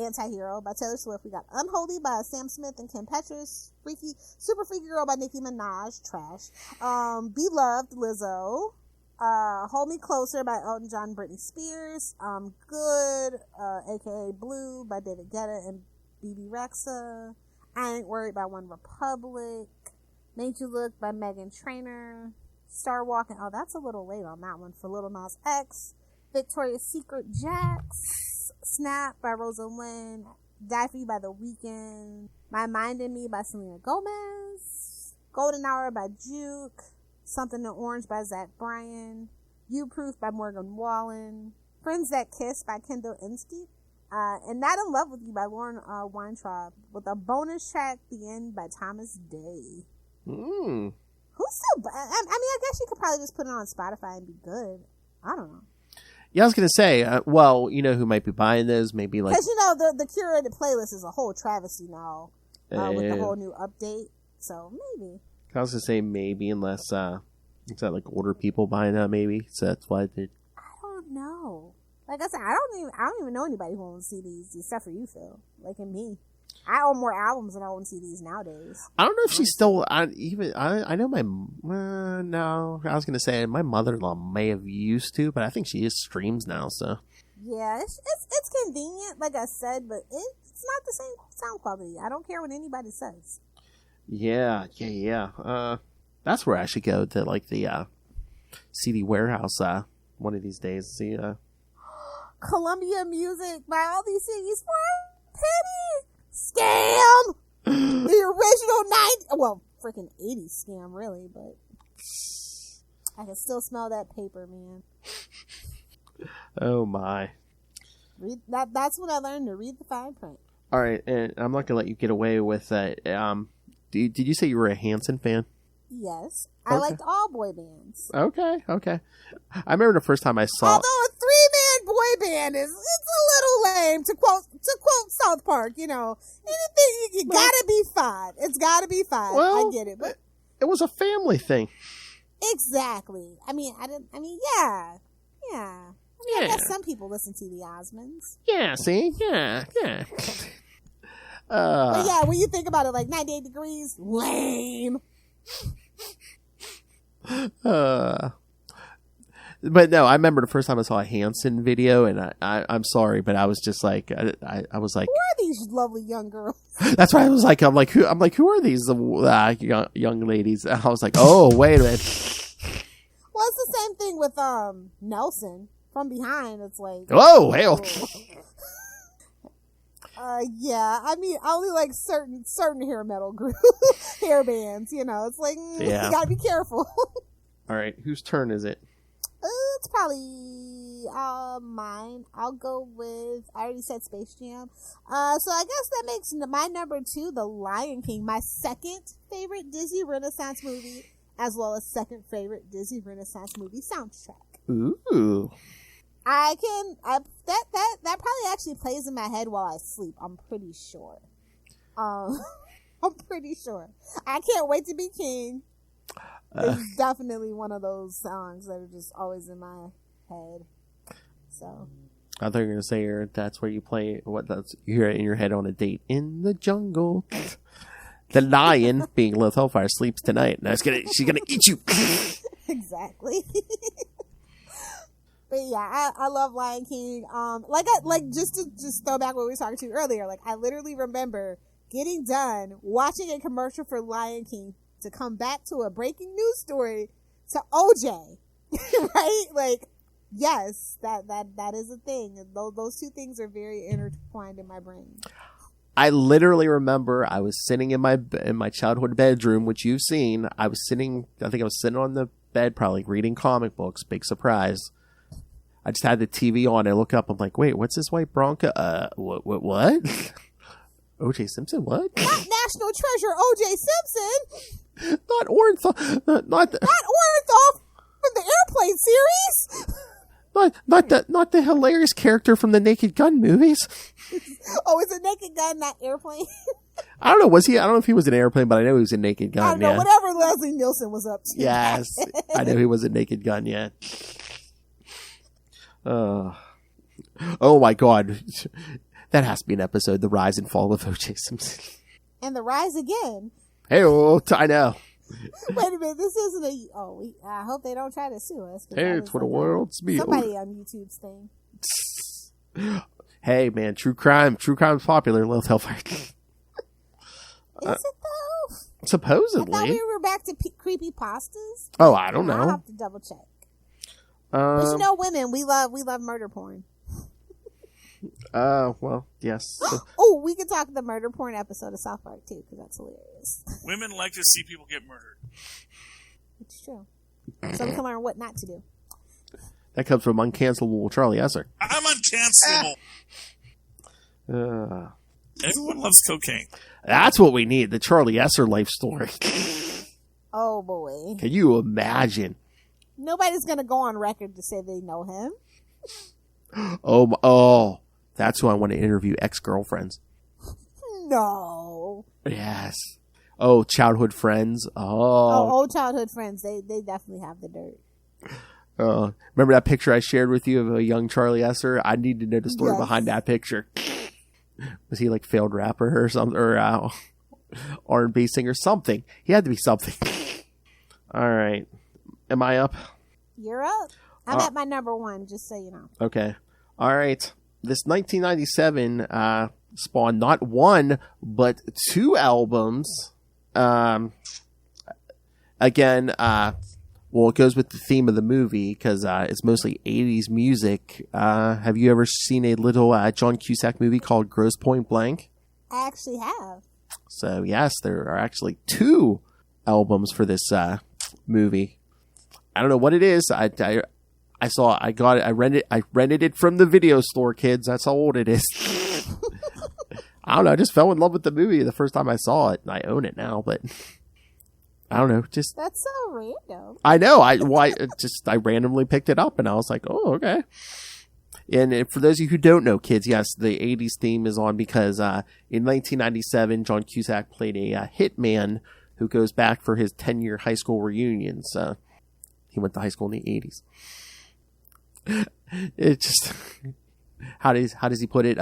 Anti-Hero by Taylor Swift. We got Unholy by Sam Smith and Kim Petras. Super Freaky Girl by Nicki Minaj. Trash. Beloved, Lizzo. Hold Me Closer by Elton John and Britney Spears. Good, aka Blue by David Guetta and BB Rexa. I Ain't Worried by One Republic. Made You Look by Megan Trainor. Star Walking. Oh, that's a little late on that one for Lil Nas X. Victoria's Secret Jax. Snap by Rosalind. Die For You by The Weeknd. My Mind and Me by Selena Gomez. Golden Hour by Juke. Something in Orange by Zach Bryan. You Proof by Morgan Wallen. Friends That Kiss by Kendall Inskeep. And Not in Love With You by Lauren Weintraub. With a bonus track, The End by Thomas Day. Who's so I guess you could probably just put it on Spotify and be good. I don't know. Yeah, I was gonna say, well, you know who might be buying those? Maybe because the curated playlist is a whole travesty now with the whole new update. So maybe I was gonna say maybe unless it's older people buying that maybe. So that's why they. I don't know. Like I said, I don't even know anybody who owns CDs except for you, Phil. And me. I own more albums than I own CDs nowadays. I don't know if she's still. I know my. No, I was gonna say my mother-in-law may have used to, but I think she is streams now. So Yeah, it's convenient, like I said, but it's not the same sound quality. I don't care what anybody says. yeah. That's where I should go to, like the CD warehouse. One of these days. See. Columbia Music buy all these CDs for a penny. Scam. The original freaking 80s scam, really, but I can still smell that paper, man. Oh my. That's what I learned, to read the fine print. All right, and I'm not gonna let you get away with that. Did you say you were a Hanson fan? Yes. I Okay. liked all boy bands. Okay. I remember the first time I saw. Although a 3-man boy band it's a little lame, to quote South Park, you know. Anything you gotta be 5. It's gotta be 5. Well, I get it, but it was a family thing. exactly. Yeah. I Yeah. guess some people listen to the Osmonds. Yeah. See. Yeah. But yeah, when you think about it, like 98 Degrees, lame. But no, I remember the first time I saw a Hanson video, and I'm sorry, but I was just like, I was like, Who are these lovely young girls? that's why I was like, I'm like, who are these young ladies? And I was like, oh, wait a minute. Well, it's the same thing with Nelson. From behind, it's like, Whoa, hell. yeah. I mean, I only like certain hair metal group hair bands. You know, it's like Yeah. you gotta be careful. All right, whose turn is it? It's probably mine. I'll go with. I already said Space Jam. So I guess that makes my number 2, The Lion King, my second favorite Disney Renaissance movie, as well as second favorite Disney Renaissance movie soundtrack. Ooh. That probably actually plays in my head while I sleep. I'm pretty sure. I'm pretty sure. I Can't Wait to Be King. It's definitely one of those songs that are just always in my head. So. I thought you were gonna say that's where you play you hear it in your head on a date in the jungle. The lion, being Lilith Hellfire, sleeps tonight. Now she's gonna eat you. Exactly. But yeah, I love Lion King. Just to throw back what we were talking to earlier. Like, I literally remember getting done watching a commercial for Lion King to come back to a breaking news story to OJ, right? Like, yes, that is a thing. Those two things are very intertwined in my brain. I literally remember I was sitting in my childhood bedroom, which you've seen. I think I was sitting on the bed, probably reading comic books. Big surprise. I just had the TV on. I look up. I'm like, wait, what's this white Bronco? What? O.J. Simpson? What? Not National Treasure O.J. Simpson. Not Orenthal. Not Orenthal from the Airplane series. Not the hilarious character from the Naked Gun movies. Oh, is it Naked Gun, not Airplane? I don't know. Was he? I don't know if he was an Airplane, but I know he was a Naked Gun. I don't know. Yeah. Whatever Leslie Nielsen was up to. Yes, I know he was a Naked Gun. Yeah. Oh my God, that has to be an episode: the rise and fall of O.J. Simpson. And the rise again. Hey, I know. Wait a minute, this isn't I hope they don't try to sue us. Hey, it's for the world's be. Somebody on YouTube's thing. Hey, man, true crime's popular. Lilith Hellfire. Is it though? Supposedly. I thought we were back to creepy pastas. Oh, I don't know. I'll have to double check. But you know, women, we love murder porn. Well, yes. Oh, we could talk the murder porn episode of South Park too, because that's hilarious. Women like to see people get murdered. It's true. So we can learn what not to do. That comes from uncancelable Charlie Esser. I'm uncancelable. Everyone loves cocaine. That's what we need, the Charlie Esser life story. Oh boy. Can you imagine? Nobody's gonna go on record to say they know him. Oh, that's who I want to interview, ex-girlfriends. No. Yes. Oh, childhood friends. Old childhood friends. They definitely have the dirt. Remember that picture I shared with you of a young Charlie Esser? I need to know the story behind that picture. Was he like failed rapper or something, or R&B singer? Something. He had to be something. All right. Am I up? You're up. I'm at my number one, just so you know. Okay. All right. This 1997 spawned not one, but two albums. Again, well, it goes with the theme of the movie because it's mostly 80s music. Have you ever seen a little John Cusack movie called Grosse Point Blank? I actually have. So, yes, there are actually two albums for this movie. I don't know what it is. I got it. I rented it from the video store, kids. That's how old it is. I don't know. I just fell in love with the movie the first time I saw it, and I own it now. But I don't know. Just that's so random. I know. I randomly picked it up, and I was like, oh, okay. And for those of you who don't know, kids, yes, the 80s theme is on because in 1997, John Cusack played a hitman who goes back for his 10-year high school reunion. So he went to high school in the 80s. It just how does he put it?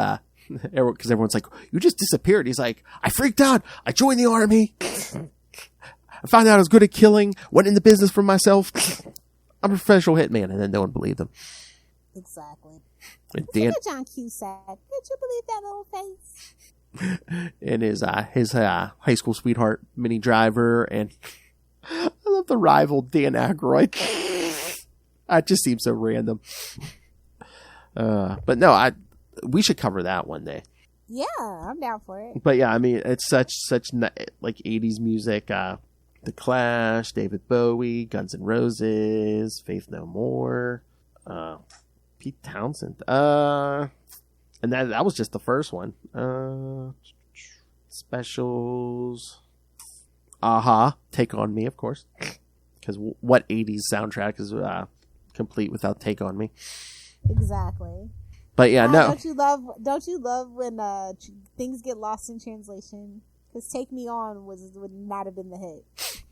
Because everyone's like, you just disappeared. He's like, I freaked out. I joined the army. I found out I was good at killing. Went into business for myself. I'm a professional hitman, and then no one believed him. Exactly. And Dan, John Cusack. Did you believe that little face? And his high school sweetheart, Minnie Driver, and I love the rival Dan Aykroyd. It just seems so random. But no, we should cover that one day. Yeah, I'm down for it. But yeah, I mean, it's such like 80s music. The Clash, David Bowie, Guns N' Roses, Faith No More, Pete Townsend. And that was just the first one. Specials. Aha, Take On Me, of course. Because what 80s soundtrack is complete without Take On Me? Exactly. But yeah, no. Don't you love when things get lost in translation? Because Take Me On would not have been the hit.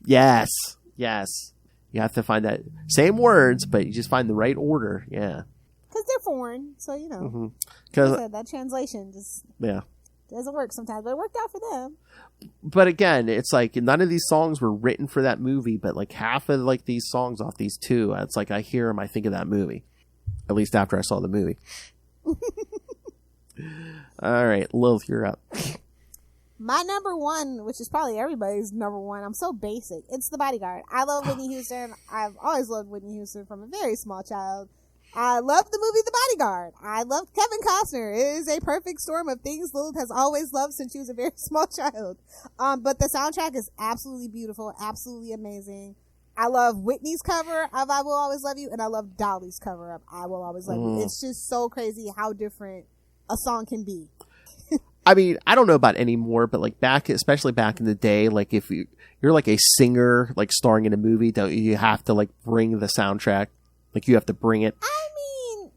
Yes. You have to find that same words, but you just find the right order. Yeah. Because they're foreign, so you know. Mm-hmm. Because that translation just doesn't work sometimes, but it worked out for them. But again, it's like none of these songs were written for that movie, but like half of like these songs off these two, it's like I hear them, I think of that movie. At least after I saw the movie. All right, Lilith, you're up. My number one, which is probably everybody's number one, I'm so basic. It's The Bodyguard. I love Whitney Houston. I've always loved Whitney Houston from a very small child. I love the movie The Bodyguard. I love Kevin Costner. It is a perfect storm of things Lilith has always loved since she was a very small child. But the soundtrack is absolutely beautiful, absolutely amazing. I love Whitney's cover of I Will Always Love You, and I love Dolly's cover of I Will Always Love You. It's just so crazy how different a song can be. I mean, I don't know about anymore, but like especially back in the day, like if you're like a singer, like starring in a movie, don't you have to like bring the soundtrack? Like you have to bring it. I mean,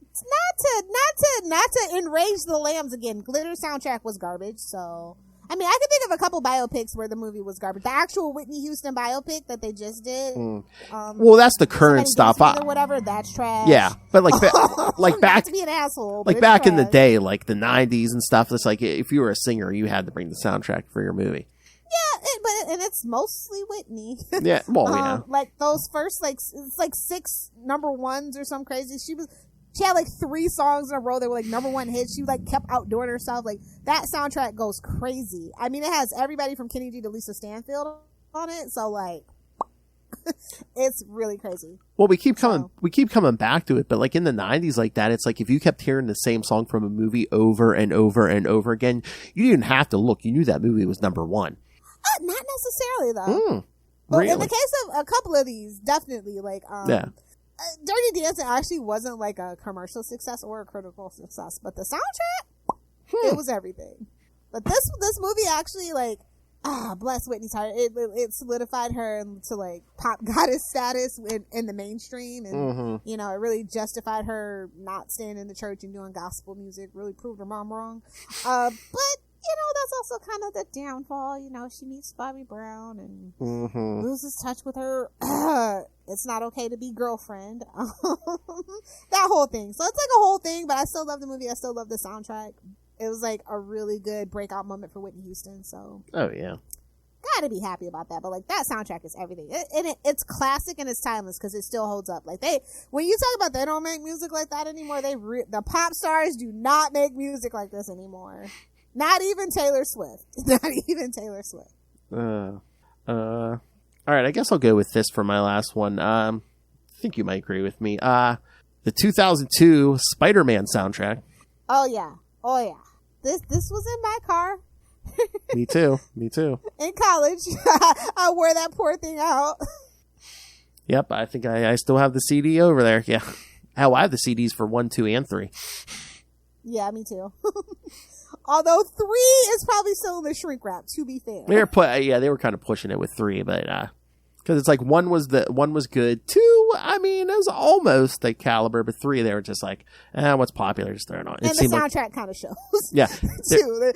not to enrage the lambs again. Glitter soundtrack was garbage, so I mean, I can think of a couple biopics where the movie was garbage. The actual Whitney Houston biopic that they just did. Well, that's the current stuff. Or whatever, that's trash. Yeah, but like, like back to be an asshole, like back in the day, like the 90s and stuff. It's like if you were a singer, you had to bring the soundtrack for your movie. Yeah, and it's mostly Whitney. Yeah, well, yeah. Like those first, it's like 6 number ones or something crazy. She had like 3 songs in a row that were like number one hits. She like kept outdoing herself. Like that soundtrack goes crazy. I mean, it has everybody from Kenny G to Lisa Stanfield on it. So like, it's really crazy. Well, we keep coming back to it, but like in the 90s, like that, it's like if you kept hearing the same song from a movie over and over and over again, you didn't have to look. You knew that movie was number one. Not necessarily though. But really? In the case of a couple of these, definitely like Dirty Dancing actually wasn't like a commercial success or a critical success, but the soundtrack, it was everything. But this movie actually like, bless Whitney's heart, it solidified her into like pop goddess status in the mainstream, and you know, it really justified her not staying in the church and doing gospel music. Really proved her mom wrong. But you know, that's also kind of the downfall. You know, she meets Bobby Brown and loses touch with her. It's not okay to be girlfriend. That whole thing. So it's like a whole thing, but I still love the movie. I still love the soundtrack. It was like a really good breakout moment for Whitney Houston. So, Oh yeah. gotta be happy about that. But like that soundtrack is everything. It's classic and it's timeless because it still holds up. Like when you talk about they don't make music like that anymore. The pop stars do not make music like this anymore. Not even Taylor Swift. Not even Taylor Swift. All right, I guess I'll go with this for my last one. I think you might agree with me. The 2002 Spider-Man soundtrack. Oh yeah. This was in my car. Me too. In college. I wore that poor thing out. Yep, I think I still have the CD over there. Yeah. Hell, I have the CDs for 1, 2, and 3. Yeah, me too. Although 3 is probably still in the shrink wrap, to be fair. They were kind of pushing it with 3, but because it's like 1 was good. 2, I mean, it was almost the caliber, but 3 they were just like, what's popular, just throw it on. And the soundtrack kind of shows. Yeah, too. They're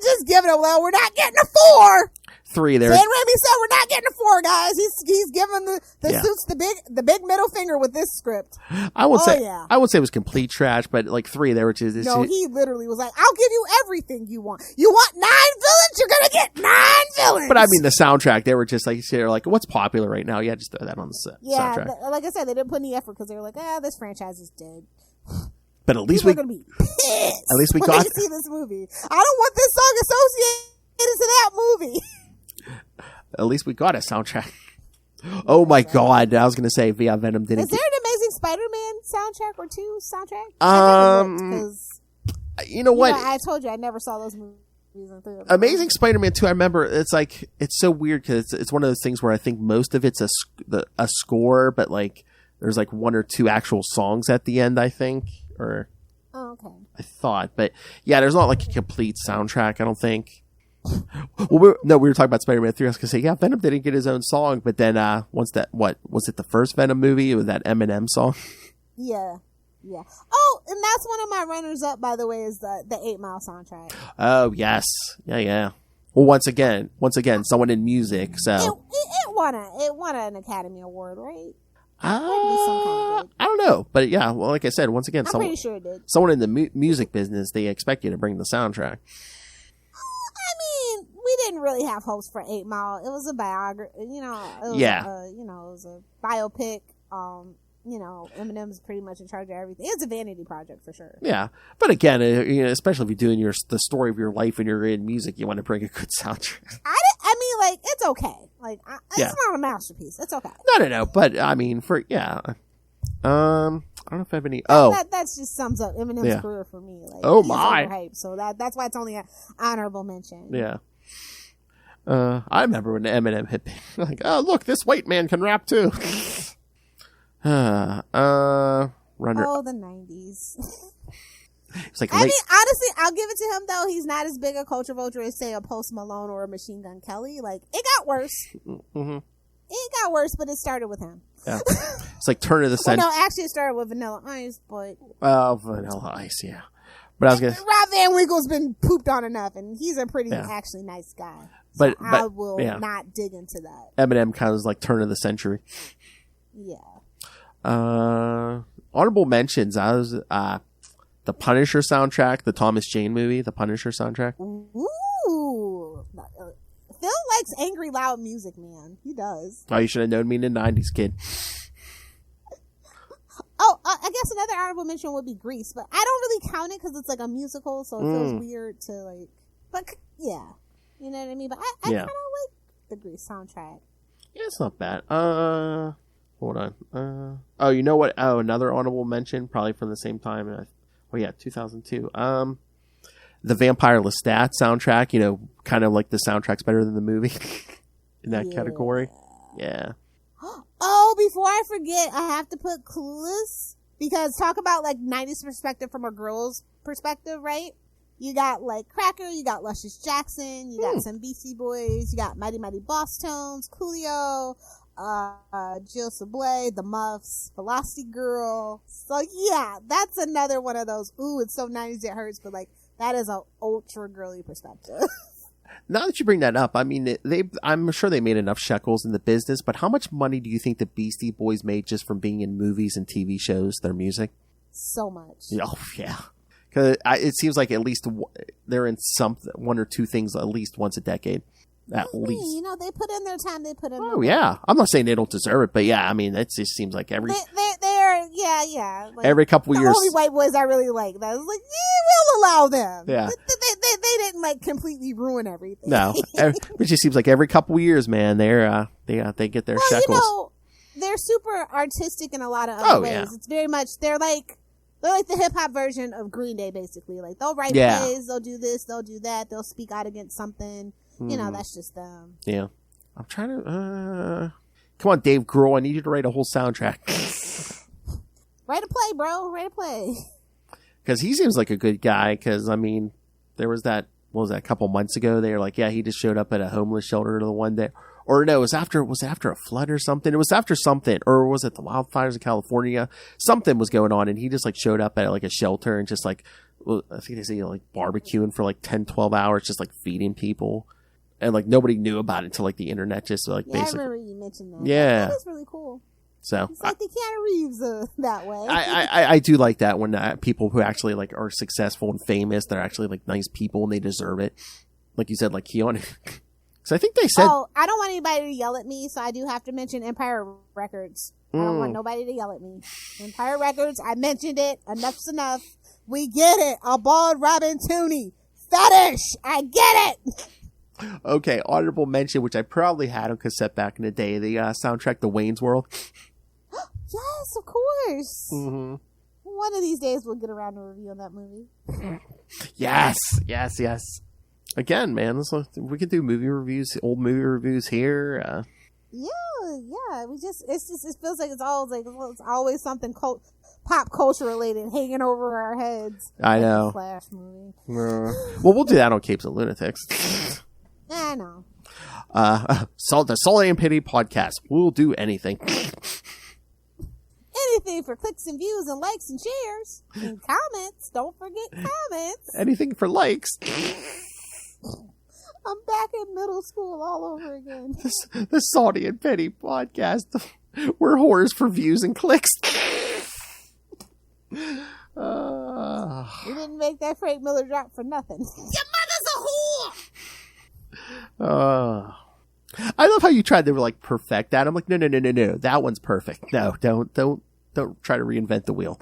just giving it. Well, we're not getting a 4. 3 there. Dan Raimi said we're not getting a 4, guys. He's giving the suits the big middle finger with this script. I would say it was complete trash, but like 3 they were just no. He literally was like, "I'll give you everything you want. You want 9 villains? You're gonna get 9 villains." But I mean, the soundtrack they were just like, they're like, what's popular right now? Yeah, just throw that on the soundtrack. Like I said, they didn't put any effort because they were like, this franchise is dead. But at least People are gonna be pissed. At least we when got they see this movie. I don't want this song associated to that movie. At least we got a soundtrack. Oh my god! I was gonna say, Venom didn't. Is there an Amazing Spider-Man soundtrack or 2 soundtrack? You know what? I told you I never saw those movies. Amazing Spider-Man 2. I remember it's like it's so weird because it's one of those things where I think most of it's a score, but like there's like 1 or 2 actual songs at the end. I think, or okay. I thought, but yeah, there's not like a complete soundtrack. I don't think. Well, we were talking about Spider-Man 3. I was gonna say, Venom didn't get his own song, but then once that, what was it, the first Venom movie with that Eminem song? Yeah. Oh, and that's one of my runners up, by the way, is the 8 Mile soundtrack. Oh yes, yeah. Well, once again, someone in music, so it won an Academy Award, right? I don't know, but yeah, well, like I said, once again, I'm pretty sure it did. Someone in the music business, they expect you to bring the soundtrack. We didn't really have hopes for 8 Mile. It was a biography, it was a biopic. Eminem's pretty much in charge of everything. It's a vanity project for sure. Yeah, but again, especially if you're doing the story of your life and you're in music, you want to bring a good soundtrack. I mean, like, it's okay. Like, it's not a masterpiece. It's okay. No. But I mean, I don't know if I have any. That just sums up Eminem's career for me. Like, oh he's my! overhyped, so that's why it's only an honorable mention. Yeah. I remember when Eminem hit me. Like, oh look, this white man can rap too. Runner. Oh, the 90s. It's like mean, honestly, I'll give it to him though. He's not as big a culture vulture as say a Post Malone or a Machine Gun Kelly. Like, it got worse. Mm-hmm. It got worse, but it started with him. Yeah. It's like turn of the century. No, actually, it started with Vanilla Ice, but Vanilla Ice, yeah. But I was gonna. Rob Van Winkle's been pooped on enough, and he's a pretty actually nice guy. So but I will not dig into that. Eminem kind of was like turn of the century. Yeah. Honorable mentions. I was the Punisher soundtrack, the Thomas Jane movie, the Punisher soundtrack. Ooh. Phil likes angry, loud music, man. He does. Oh, you should have known me in the 90s, kid. Oh, I guess another honorable mention would be Grease, but I don't really count it because it's like a musical, so it feels weird to like. But yeah, you know what I mean. But I kind of like the Grease soundtrack. Yeah, it's not bad. Hold on. Oh, you know what? Oh, another honorable mention, probably from the same time. 2002. The Vampire Lestat soundtrack. You know, kind of like the soundtrack's better than the movie in that category. Yeah. Oh, before I forget, I have to put Clueless, because talk about like 90s perspective from a girl's perspective, right? You got like Cracker, you got Luscious Jackson, you got some Beastie Boys, you got Mighty Mighty Boss Tones, Coolio, Jill Sablé, The Muffs, Velocity Girl. So yeah, that's another one of those. Ooh, it's so 90s it hurts, but like that is a ultra girly perspective. Now that you bring that up, I mean, I'm sure they made enough shekels in the business, but how much money do you think the Beastie Boys made just from being in movies and TV shows, their music? So much. Oh, yeah. Because it seems like at least they're in one or two things at least once a decade. At least. You know, they put in their time. They put in their yeah. I'm not saying they don't deserve it, but yeah, I mean, it just seems like every... They're yeah. Like, every couple the years... only white boys I really like. That was like, we'll allow them. Yeah. They didn't, like, completely ruin everything. No. It just seems like every couple years, man, they get their shekels. You know, they're super artistic in a lot of other ways. Yeah. It's very much, they're like the hip-hop version of Green Day, basically. Like, they'll write plays, they'll do this, they'll do that, they'll speak out against something. You know, that's just them. Yeah. I'm trying to... Come on, Dave Grohl, I need you to write a whole soundtrack. Write a play, bro. Write a play. Because he seems like a good guy, because, I mean, there was that... What was that, a couple months ago? They were like, yeah, he just showed up at a homeless shelter the one day. Or no, was it after a flood or something? It was after something. Or was it the wildfires in California? Something was going on, and he just, like, showed up at, like, a shelter and just, like... Well, I think they say, like, barbecuing for, like, 10, 12 hours, just, like, feeding people. And, like, nobody knew about it until, like, the internet just, like, basically... I remember you mentioned that. Yeah. That is really cool. So... It's like the Keanu Reeves that way. I do like that when people who actually, like, are successful and famous, they're actually, like, nice people and they deserve it. Like you said, like, Keanu... Because I think they said... Oh, I don't want anybody to yell at me, so I do have to mention Empire Records. I don't want nobody to yell at me. Empire Records, I mentioned it. Enough's enough. We get it. A bald Robin Tooney. Fetish. I get it. Okay, honorable mention, which I probably had on cassette back in the day, the soundtrack to Wayne's World. Yes, of course. Mm-hmm. One of these days we'll get around to reviewing that movie. Yes. Again, man, we could do movie reviews, old movie reviews here. Yeah. It feels like it's always something pop culture related hanging over our heads. I know. Flash movie. Well, we'll do that on Capes and Lunatics. I know. The Salty and Pity podcast. We'll do anything. Anything for clicks and views and likes and shares and comments. Don't forget comments. Anything for likes. I'm back in middle school all over again. The Salty and Petty podcast. We're whores for views and clicks. We didn't make that Frank Miller drop for nothing. Your mother's a whore! I love how you tried to, like, perfect that. I'm like, no. That one's perfect. No, don't try to reinvent the wheel.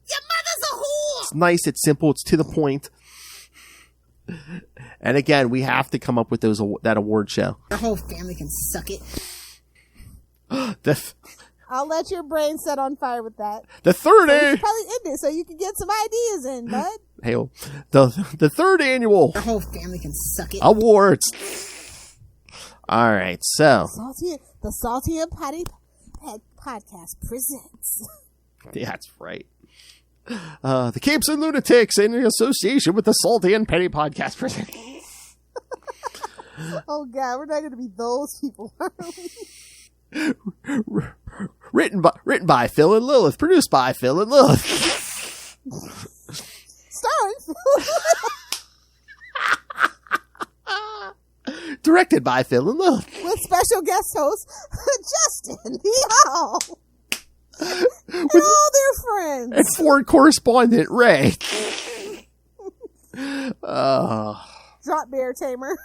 Your mother's a whore! It's nice, it's simple, it's to the point. And again, we have to come up with that award show. Your whole family can suck it. I'll let your brain set on fire with that. The third so you probably end it so you can get some ideas in, bud. Hey, the third annual. Your whole family can suck it. Awards. All right, so the Salty and Patty podcast presents. Yeah, that's right. The Capes and Lunatics in association with the Salty and Petty podcast present. Oh God, we're not going to be those people, are we? Written by Phil and Lilith, produced by Phil and Lilith. Starring Phil Directed by Phil and Lilith. with special guest host Justin Hall. And all their friends. And foreign correspondent Ray. Drop Bear Tamer.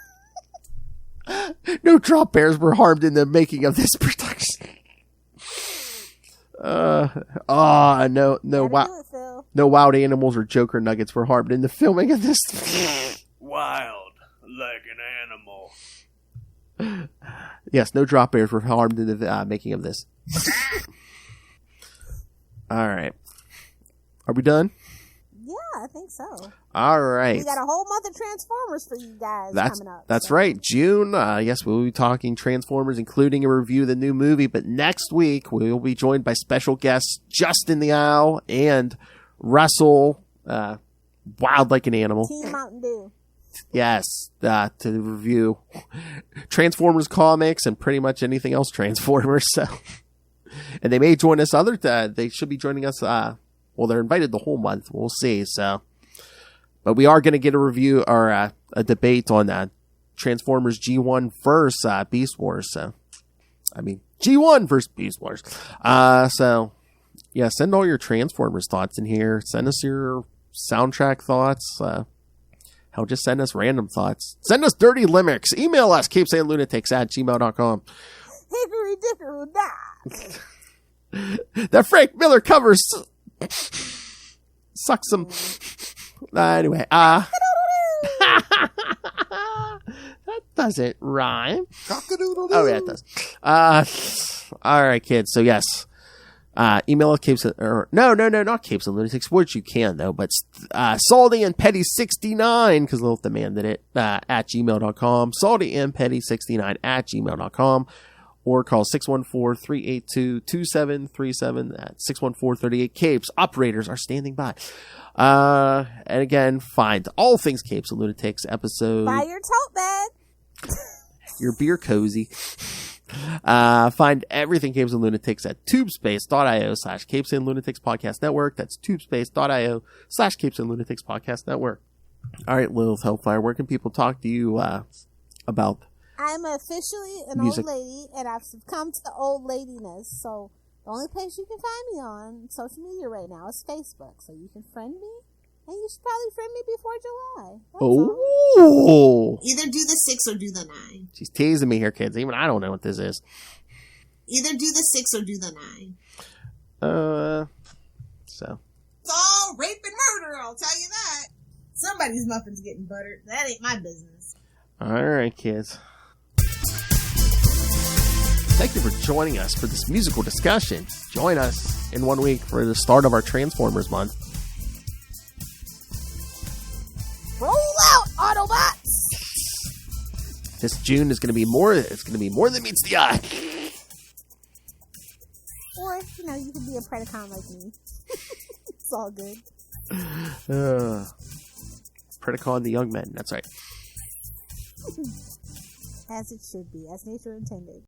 No drop bears were harmed in the making of this production. No wild animals or Joker nuggets were harmed in the filming of this. Wild like an animal. Yes, no drop bears were harmed in the making of this. All right. Are we done? Yeah, I think so. All right. We got a whole month of Transformers for you guys coming up. That's right. June, yes, we'll be talking Transformers, including a review of the new movie. But next week, we will be joined by special guests Justin the Owl and Russell, Wild Like an Animal. Team Mountain Dew. Yes, to review Transformers comics and pretty much anything else Transformers. So, and they may join us they should be joining us. Well, they're invited the whole month. We'll see. So, but we are going to get a review or a debate on Transformers G1 versus Beast Wars. So, I mean G1 versus Beast Wars. So, yeah, send all your Transformers thoughts in here. Send us your soundtrack thoughts, hell, just send us random thoughts. Send us dirty limericks. Email us, CapesandLunatics@gmail.com. Hickory dickory dock. That Frank Miller cover sucks some. Anyway, that doesn't rhyme. Cock-a-doodle-doo. Oh yeah, it does. All right, kids. So yes, email us not Capes and Lunatics, which you can though, but Salty and Petty 69 because Lilith demanded it at gmail.com. Salty and Petty 69 at gmail.com. Or call 614-382-2737 at 614-38-CAPES. Operators are standing by. And again, find all things Capes and Lunatics episode. Buy your tote bag. Your beer cozy. Find everything Capes and Lunatics at tubespace.io/Capes and Lunatics Podcast Network. That's tubespace.io/Capes and Lunatics Podcast Network. All right, Lilith Hellfire, where can people talk to you about I'm officially an music? old lady, and I've succumbed to old ladiness. So the only place you can find me on social media right now is Facebook. So you can friend me, and you should probably friend me before July. That's all. Oh, Either do the 6 or do the 9. she's teasing me here, kids. Even I don't know what this is. Either do the 6 or do the 9. So It's all rape and murder, I'll tell you that. Somebody's muffin's getting buttered. That ain't my business. all right, kids. Thank you for joining us for this musical discussion. Join us in 1 week for the start of our Transformers month. Roll out, Autobots! This June is going to be more. It's going to be more than meets the eye. Or, you can be a Predacon like me. It's all good. Predacon the young men. That's right. As it should be, as nature intended.